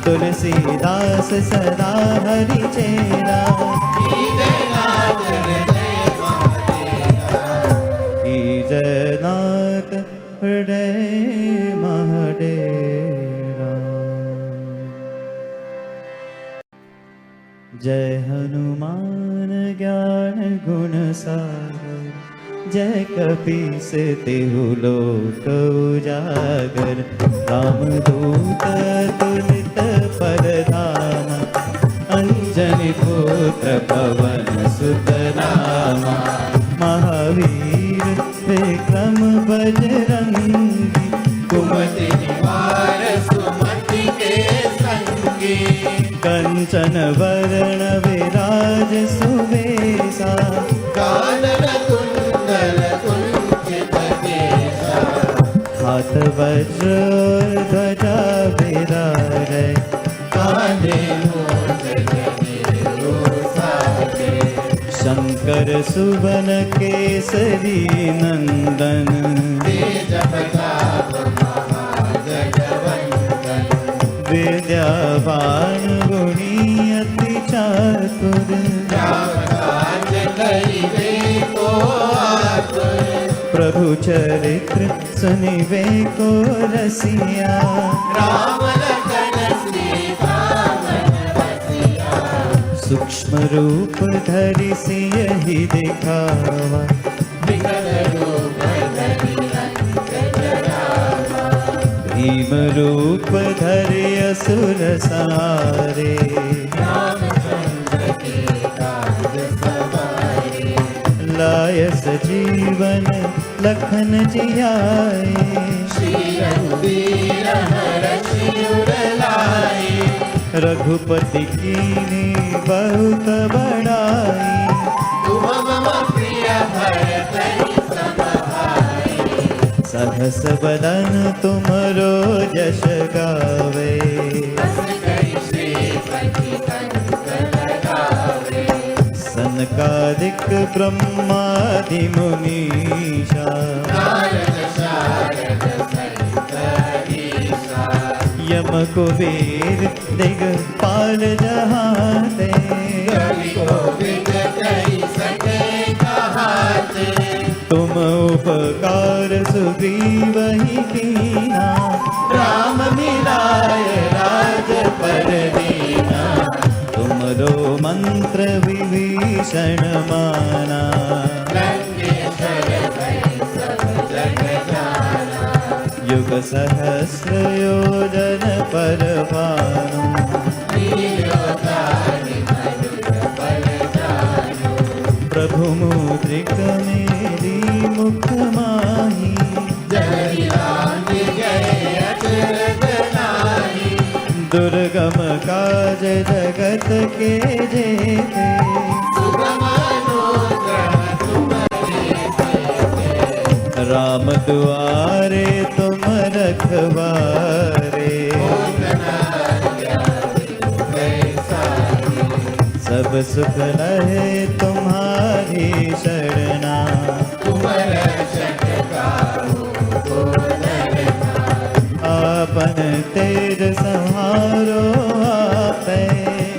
S1: तुलसीदास सदा हरि चेरा
S2: की जयनाथ हृदय महादेवा
S1: की जयनाथ हृदय महडेरा जय हनुमान ज्ञान गुण सागर जय कपीस तिहु लोक उजागर रामदूत तुलित परधामा अंजनी पुत्र पवन सुत नामा महावीर विक्रम बजरंगी
S2: कुमति निवार सुमति के संगी
S1: कंचन वरण विराज सुवेशा
S2: कानन कुंडल कुंचित केशा
S1: हाथ वज्र ध्वजा विराजय
S2: कांधे मूंछ जनेऊ साजे
S1: शंकर सुवन केसरी नंदन
S2: तेज प्रताप महाजगवंदन
S1: विद्यावान गुणी अति चातुर
S2: राम काज करिबे को आतुर
S1: प्रभु चरित्र सुनिवे को रसिया
S2: राम लखन सीता मन बसिया
S1: सूक्ष्म रूप धरि सियहि दिखावा
S2: विकल रूप धरि अंक जरावा
S1: भीम रूप धरि असुर सारे
S2: रामचंद्र के काज सवारे
S1: लायस जीवन लखन जियाए
S2: श्री रघुवीर हरषि उर लाए
S1: रघुपति कीनी बहुत बड़ाई
S2: तुम मम प्रिय भरतरि समभाई।
S1: सहस बदन तुमरो जश गावे,
S2: बस कई श्रीपति कंस लगावे।
S1: सनकादिक ब्रह्मादि मुनीषा,
S2: नारद शारद सहित ईशा।
S1: यम कुबेर दिगपाल जहाते,
S2: कवि कोविद कहि सके कहाते।
S1: तुम उपकार सुग्रीव ही कीना, राम मिलाय राजपद दीना। तुमरो मंत्र विभीषण माना,
S2: लंकेश्वर भई सब जग जाना।
S1: युग सहस्र योजन पर भानु,
S2: लीलोतानि मधुर फल जानु।
S1: प्रभु मुद्रिक मेरी मुख माही,
S2: जहि राम गए अचरज नाही।
S1: दुर्गम काज जगत के जेते,
S2: सुगम अनुग्रह तुम्हारे सेते।
S1: राम दुआरे तुम रखवारे। सब सुख लहे तुम्हारी शरणा,
S2: तुम रक्षक काहू को डरना।
S1: आपन तेज संहारो आपे,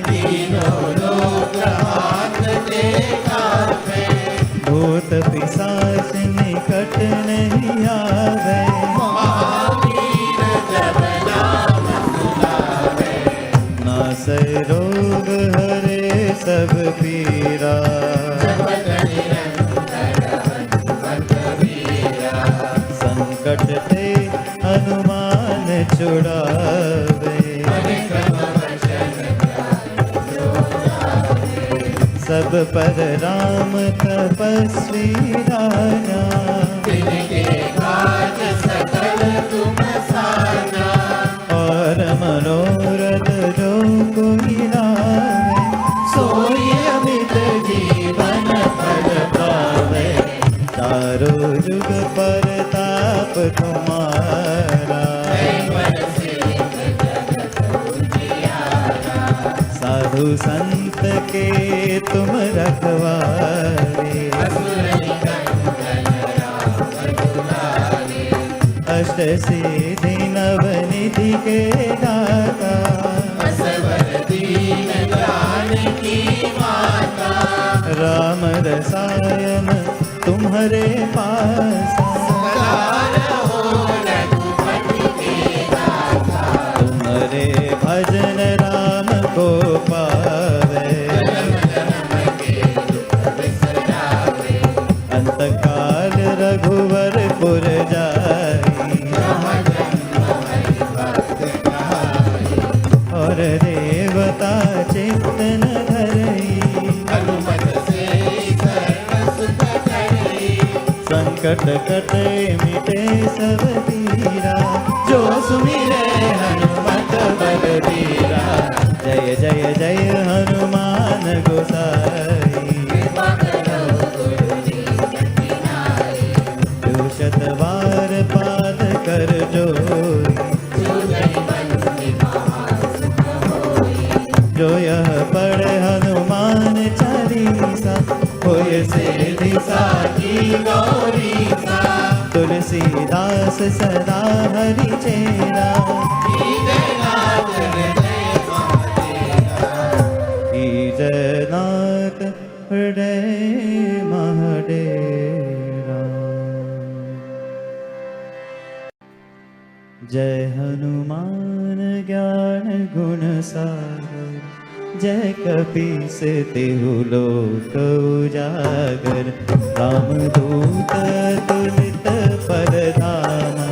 S2: तीनों लोक हाथ देखा।
S1: भूत पिशाच निकट नहीं आवे,
S2: महावीर जब नाम सुनावे।
S1: नासै रोग हरे सब पीरा।
S2: जपत निरंतर हनुमत वीरा।
S1: संकट ते हनुमान छुड़ावे,
S2: परिक्रम वचन ध्यान जो लावे।
S1: सब पर राम तपस्वी राजा।
S2: तिनके काज सकल तुम साजा।
S1: और मनोरथ जो कोई लावे, सोई अमित जीवन फल पावे। चारो जुग परताप तुम्हारा, साधु संत के तुम रखवारे। अष्ट सिद्धि नवनिधि के दाता,
S2: असवर दीन जानकी माता।
S1: राम रसायन तुम्हारे पासा।
S2: हो रघुपति के दाता।
S1: तुम्हारे भजन राम को पावे,
S2: बिसरावे।
S1: अंतकाल रघुवर पुर जाई, और देवता चित्तन धरई।
S2: हनुमत से सर्व सुख करई।
S1: संकट कटे मिटे सब पीरा, जो सुमिरे हनुमत बलबीरा। जय जय जय हनुमान गोसाई,
S2: कृपा करो गुरुदीन की नाई।
S1: जो शतवार पाद कर जोई,
S2: जो गई बंदी महासुख होई।
S1: जो यह पढ़े हनुमान चालीसा, होय सिद्धि साखी गौरीसा। तुलसीदास सदा हरि चेरा,
S2: जयनाथ हृदय महादेवा।
S1: जयनाथ हृदय महडेरा। जय हनुमान ज्ञान गुण सागर, जय कपीस तिहु लोक उजागर। रामदूत तुलित परधामा,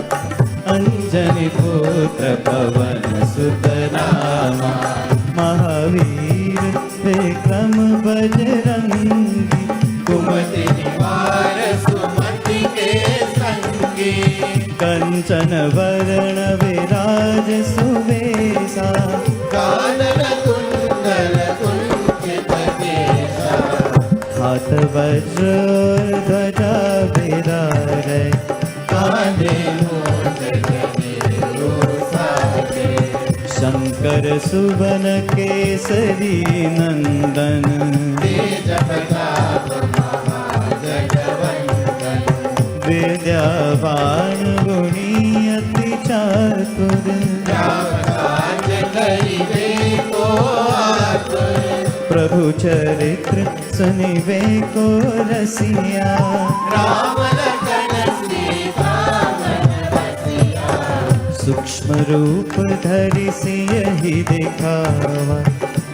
S1: अंजनी पुत्र पवन सुत नामा। महावीर विक्रम बजरंगी,
S2: कुमति निवार सुमति के संगी।
S1: कंचन वरण विराज सुवेशा।
S2: कानन कुंडल कुंचित केसा।
S1: हाथ वज्र और ध्वजा बिराजे,
S2: कांधे मूंछ जनेऊ साजे,
S1: शंकर सुवन केसरी नंदन,
S2: तेज प्रताप महाजगवंदन,
S1: विद्यावान गुणी अति चातुर,
S2: राम काज करिबे को आतुर,
S1: प्रभु चरित्र सुनिबे को रसिया,
S2: राम लखन सीता मन बसिया,
S1: सूक्ष्म रूप धरि सियहि दिखावा,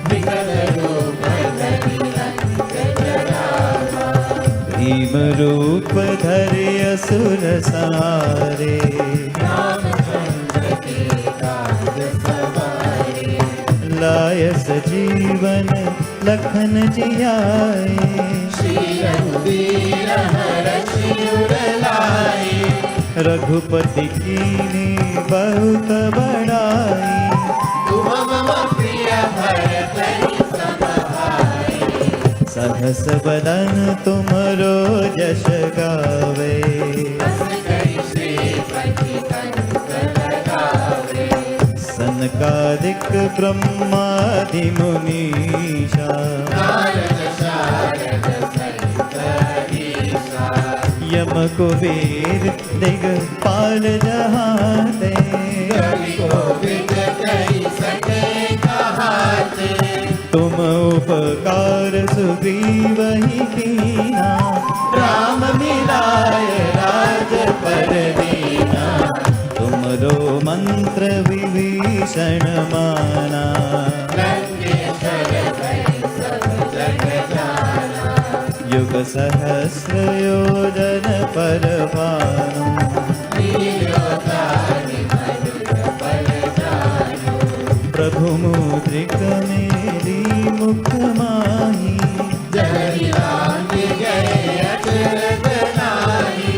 S2: विकल रूप धरि रंग जरावा,
S1: भीम रूप धरि असुर संहारे,
S2: रामचंद्र के काज सवारे,
S1: लाय सजीवन लखन जियाए,
S2: श्री रघुवीर हरषि उर लाए,
S1: रघुपति कीन्ही बहुत बड़ाई,
S2: तुम मम प्रिय भरतहि सम भाई,
S1: सहस बदन तुमरो जस गावे,
S2: बस कहि श्रीपति कंस लगावे,
S1: सनकादिक ब्रह्मादि मुनीषा,
S2: नारद शारद सहित ईशा,
S1: यम कुबेर दिगपाल जहाते,
S2: कवि कोविद कहि सके कहाते,
S1: तुम उपकार सुग्रीवहि कीना, राम मिलाय राजपद दीना, तुमरो मंत्र विभीषण माना,
S2: लंकेश्वर भय सब जग जाना,
S1: युग सहस्र योजन पर भानु,
S2: लील्योतानि मधुर फल जानु,
S1: प्रभु मुद्रिक मेरी मुख माही,
S2: जहि राम जय अचरज नाही,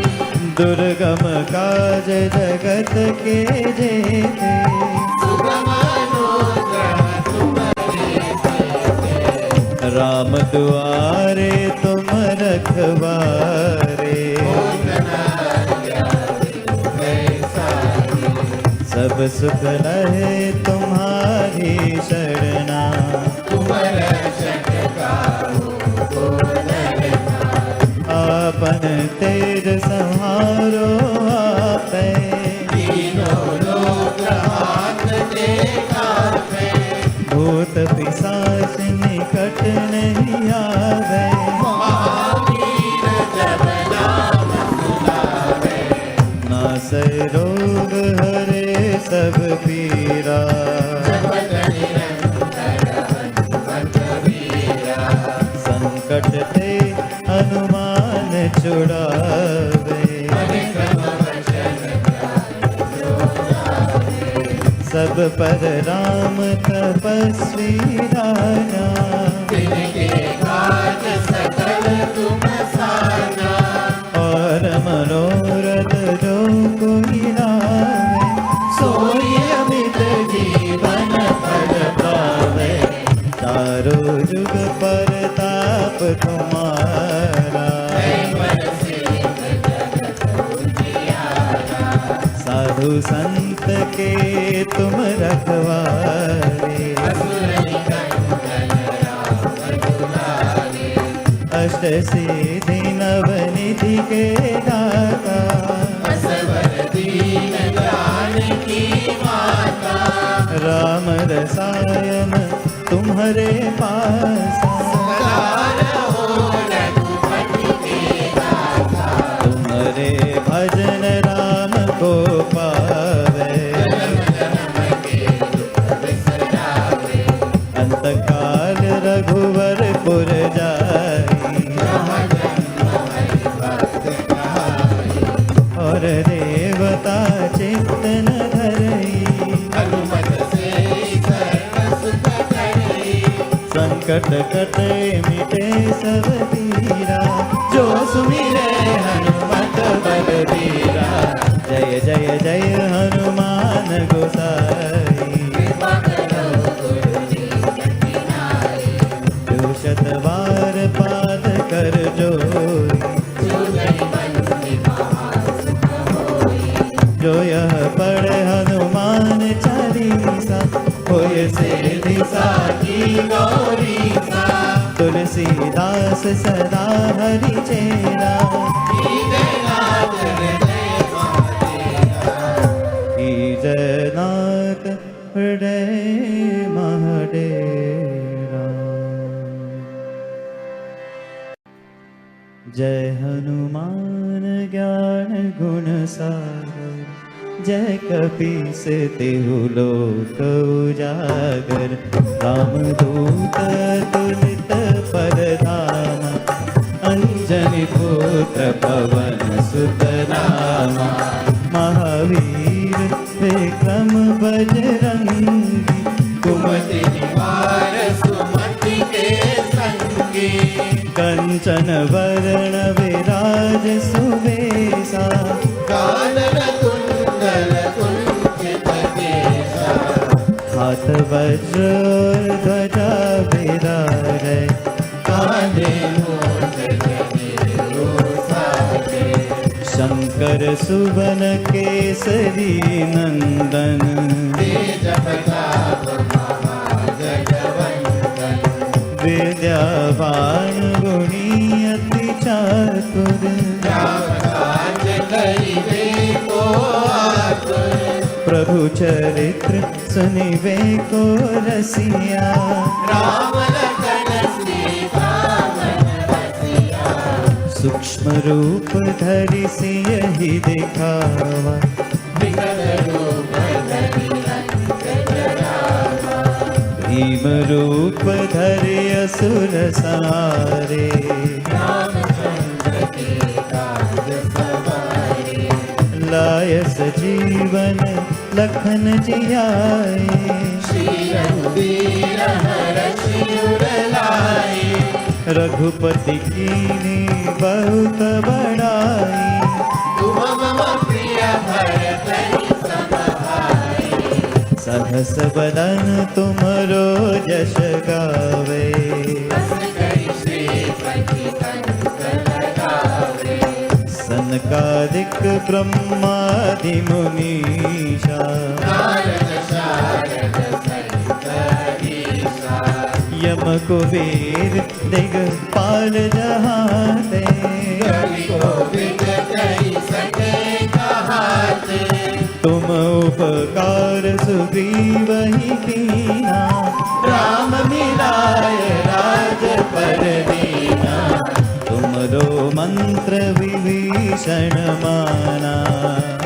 S1: दुर्गम काज जगत के जेते,
S2: सुगम अनुग्रह तुम्हारे तेते,
S1: राम दुआरे तुम रखवारे, सब सुख लहे तुम्हारी शरणा,
S2: तुम रक्षक काहू को डरना,
S1: आपन तेज संहारो आपे,
S2: तीनों लोक हाथ देखावे,
S1: भूत पिशाच निकट नहीं आवे,
S2: महावीर जब नाम सुनावे,
S1: नासै रोग हरे सब पीरा,
S2: जपत निरंतर हनुमत वीरा,
S1: संकट ते हनुमान छुड़ावे,
S2: परिक्रम वचन ध्यान जो लावे,
S1: सब पर राम तपस्वी राजा,
S2: तिनके काज सकल तुम साजा,
S1: और मनोरथ जो कोई लावे, सोई अमित जीवन फल पावे, चारो जुग परताप तुम्हारा,
S2: दैवन सिंह जगत उजियारा,
S1: साधु संत के तुम रखवारे,
S2: असुर निकंदन राम दुलारे,
S1: अष्ट सिद्धि नवनिधि के दाता,
S2: असवर दीन जानकी माता,
S1: राम रसायन तुम्हारे पासा,
S2: सदा रहो रघुपति के दासा,
S1: तुम्हारे भजन राम को पावे,
S2: जन्म जन्म के दुख बिसरावे,
S1: अंत काल रघुवर पुर जाई,
S2: जहाँ जन्म हरि भक्त कहाई,
S1: और देवता चित्त न धरई,
S2: हनुमत से सर्व सुख करई,
S1: संकट कटे मिटे सब पीरा, जो सुमिरे हनुमत बलबीरा, जय जय जय हनुमान गोसाई,
S2: कृपा करो गुरुदीन की नाई,
S1: जो शतवार पाद कर
S2: साकी गौरी सा
S1: तुलसीदास सदा हरि चेरा
S2: जयनाथ हृदय महादेवा
S1: जयनाथ हृदय महाडेरा। जय हनुमान ज्ञान गुण सागर जय कपीस तिहु लोक उजागर रामदूत तुलित परधाम अंजनी पुत्र पवन सुत नाम महावीर विक्रम बजरंगी
S2: कुमति निवार सुमति के संगी
S1: कंचन वरण विराज सुवेशा
S2: कानन कुंडल कुंचित केसा
S1: हाथ वज्र ध्वजा विराजै
S2: कांधे मूंज जनेऊ साजे
S1: शंकर सुवन केसरी नंदन
S2: तेज प्रताप महाजगवंदन
S1: विद्यावान गुणी अति चातुर
S2: राम काज करिबे को आतुर
S1: प्रभु चरित्र सुनिबे को रसिया
S2: राम लखन सीता मन बसिया
S1: सूक्ष्म रूप धरि सियहि दिखावा
S2: विकट रूप धरि अंजन रामा
S1: भीम रूप धरि असुर संहारे
S2: रामचंद्र के काज सवारे
S1: लाय सजीवन लखन जियाए
S2: श्री रघुवीर हरषि उर लाए
S1: रघुपति कीनी बहुत बड़ाई
S2: तुम मम प्रिय भरतहि सम भाई
S1: सहस बदन तुमरो जस गावे
S2: बस करि श्रीपति कंस लगावे
S1: सनकादिक ब्रह्मादि मुनीषा
S2: नारद शारद सहित ईसा
S1: यम कुबेर दिगपाल जहाते
S2: कवि कोविद कहि सके कहाते
S1: तुम उपकार सुग्रीवहि कीना राम मिलाय राज पर दीना तुमरो मंत्र विभीषण माना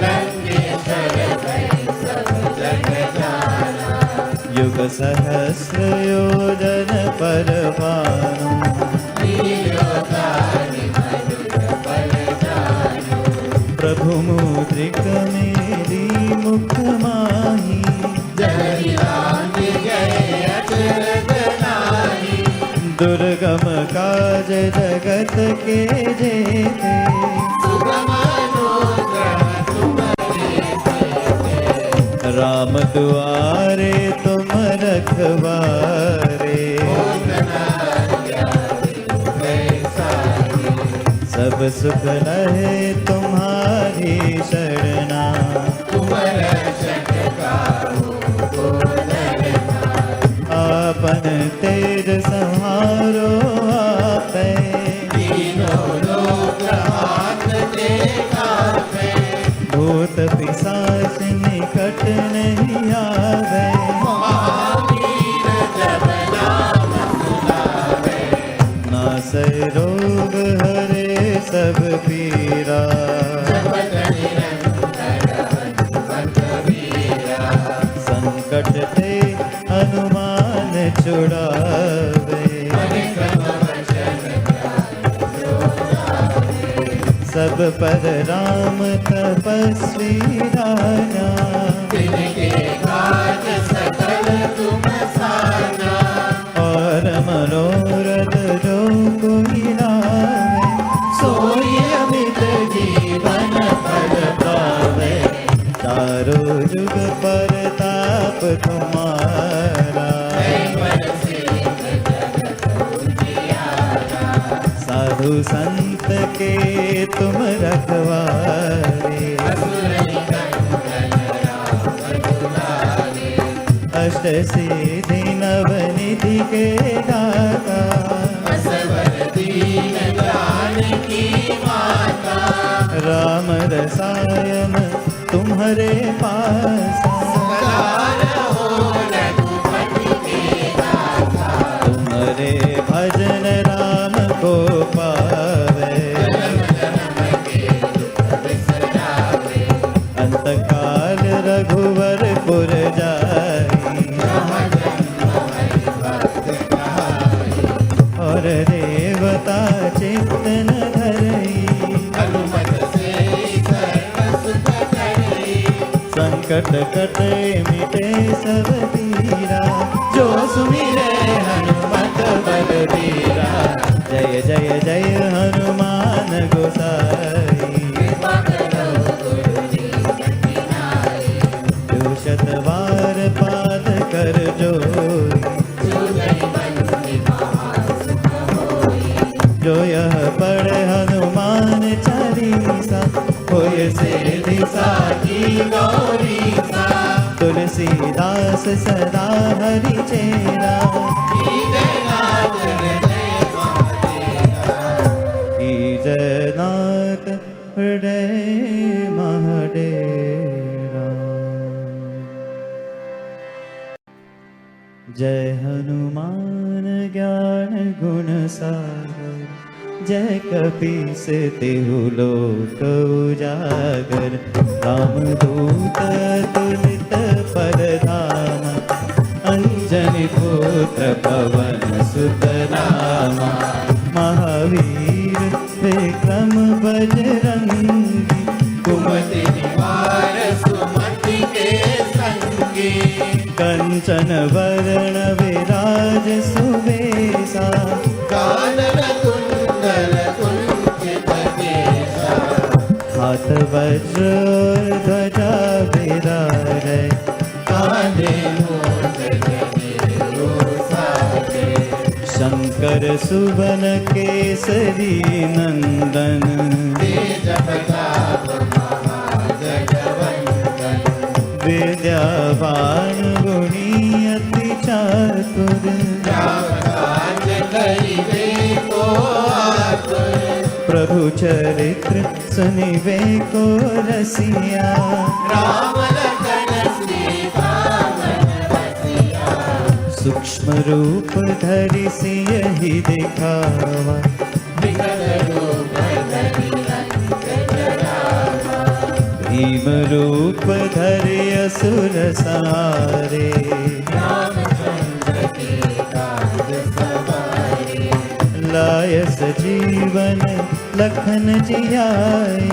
S2: लंकेश्वर भई सब जग जाना
S1: युग सहस्र योजन पर भानु
S2: लील्योतानि मधुर फल जानु
S1: प्रभु मुद्रिक मेरी मुख माही
S2: जहि राम जय अचरज नाही
S1: दुर्गम काज जगत के जेते
S2: सुगम अनुग्रह तुम्हारे तेते
S1: राम दुआरे तुम रखवारे सब सुख लहे तुम्हारी शरणा आपन तेज संहारो आपै भूत पिशाच निकट नहीं आवे नासै रोग हरे सब पीरा संकट ते हनुमान छुड़ावे सब पर राम तपस्वी राजा और मनोरथ जो कोई लावे सोई अमित जीवन फल पावे चारों जुग परताप तुम्हारा साधु संत के तुम रखवारे अष्ट सिद्धि नव के दाता,
S2: असवर दीन जानकी माता,
S1: राम रसायन तुम्हारे पास,
S2: सदा रहो रघुपति के दाता,
S1: तुम्हारे भजन राम को पावे, अंतकाल रघुवरपुर जाई, और देवता चित्त न धरई,
S2: हनुमत से सर्व सुख करई,
S1: संकट कटे मिटे सब पीरा, जो सुमिरे हनुमत बलबीरा, जय जय जय हनुमान गोसाई,
S2: कृपा करो गुरुदीन की नाई,
S1: जो शतवार पाद कर जोई,
S2: जो गई बंदी महासुख होई,
S1: जो यह पढ़े हनुमान चालीसा, होय सिद्धि साखी गौरी सा, तुलसीदास सदा हरि चेरा,
S2: जयनाथ हृदय महादेवा,
S1: जयनाथ हृदय महाडेरा। जय हनुमान ज्ञान गुण सागर, जय कपीस तिहु लोक उजागर, रामदूत तुलित परधामा, अंजनी पुत्र पवन सुत नामा, महावीर विक्रम बजरंगी,
S2: कुमति निवार सुमति के संगी,
S1: कंचन वरण विराज सुबेसा,
S2: कानन कुंडल कुंचित केसा,
S1: हाथ वज्र ध्वजा विराजै,
S2: कांधे मूंज जनेऊ साजे,
S1: शंकर सुवन केसरी नंदन,
S2: तेज प्रताप महाजगवंदन,
S1: विद्यावान गुणी अति चातुर,
S2: राम काज करिबे को आतुर,
S1: प्रभु चरित्र सुनिबे को रसिया,
S2: राम लखन सीता मन बसिया,
S1: सूक्ष्म रूप धरि सियहि दिखावा,
S2: विकल रूप धरि लंक जरावा,
S1: भीम रूप धरि असुर संहारे,
S2: रामचंद्र के काज सवारे,
S1: लाय सजीवन लखन जियाए,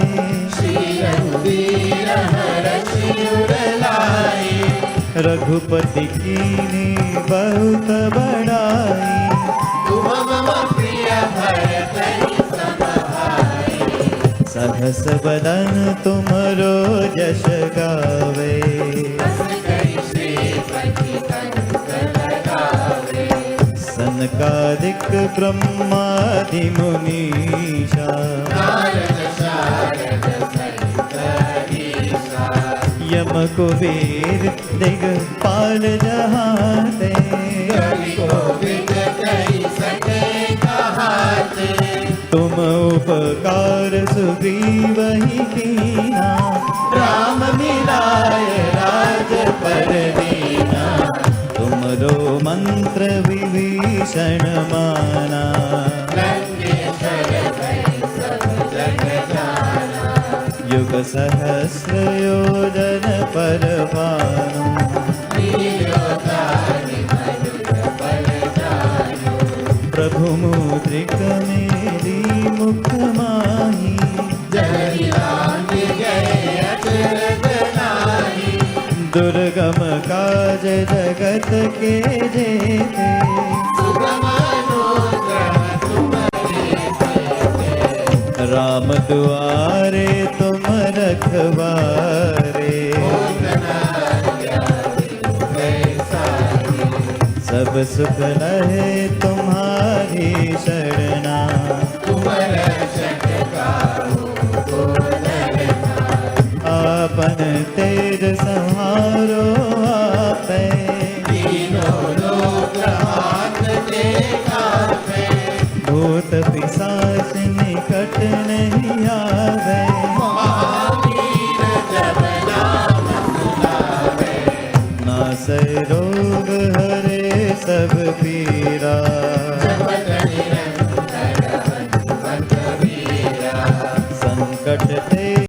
S2: श्री रघुवीर हरषि उर लाए,
S1: रघुपति कीनी बहुत बड़ाई,
S2: तुम मम प्रिय भरतहि सम भाई,
S1: सहस बदन तुमरो जस गावे,
S2: बस कहि श्रीपति कंस लगावे,
S1: सनकादिक ब्रह्मादि मुनीषा,
S2: नारद शारद सहित अहीसा,
S1: यम कुबेर दिगपाल जहाते,
S2: कवि कोविद कहि सके कहाते,
S1: तुम उपकार सुग्रीवहि कीना, राम मिलाय राजपद दीना, तुमरो मंत्र विभीषण माना,
S2: लंकेश्वर भय सब जग जाना,
S1: युग सहस्र योजन पर भानु,
S2: लीलोतारि मधुर फल जानु,
S1: प्रभु मुद्रिक मेरी मुख माही,
S2: जहि लांघि गए अचरज नाही,
S1: दुर्गम काज जगत के जेते,
S2: सुगम अनुग्रह तुम्हारे तेते,
S1: राम दुआरे तुम रखवारे, सब सुख लहे तुम्हारी शरणा,
S2: तुम रक्षक काहू को डरना,
S1: आपन तेज संहारो आपै,
S2: तीनों लोक हाथ
S1: सास निकट नहीं आवे।
S2: महावीर जब नाम सुनावे,
S1: नासै रोग हरे सब पीरा।
S2: जब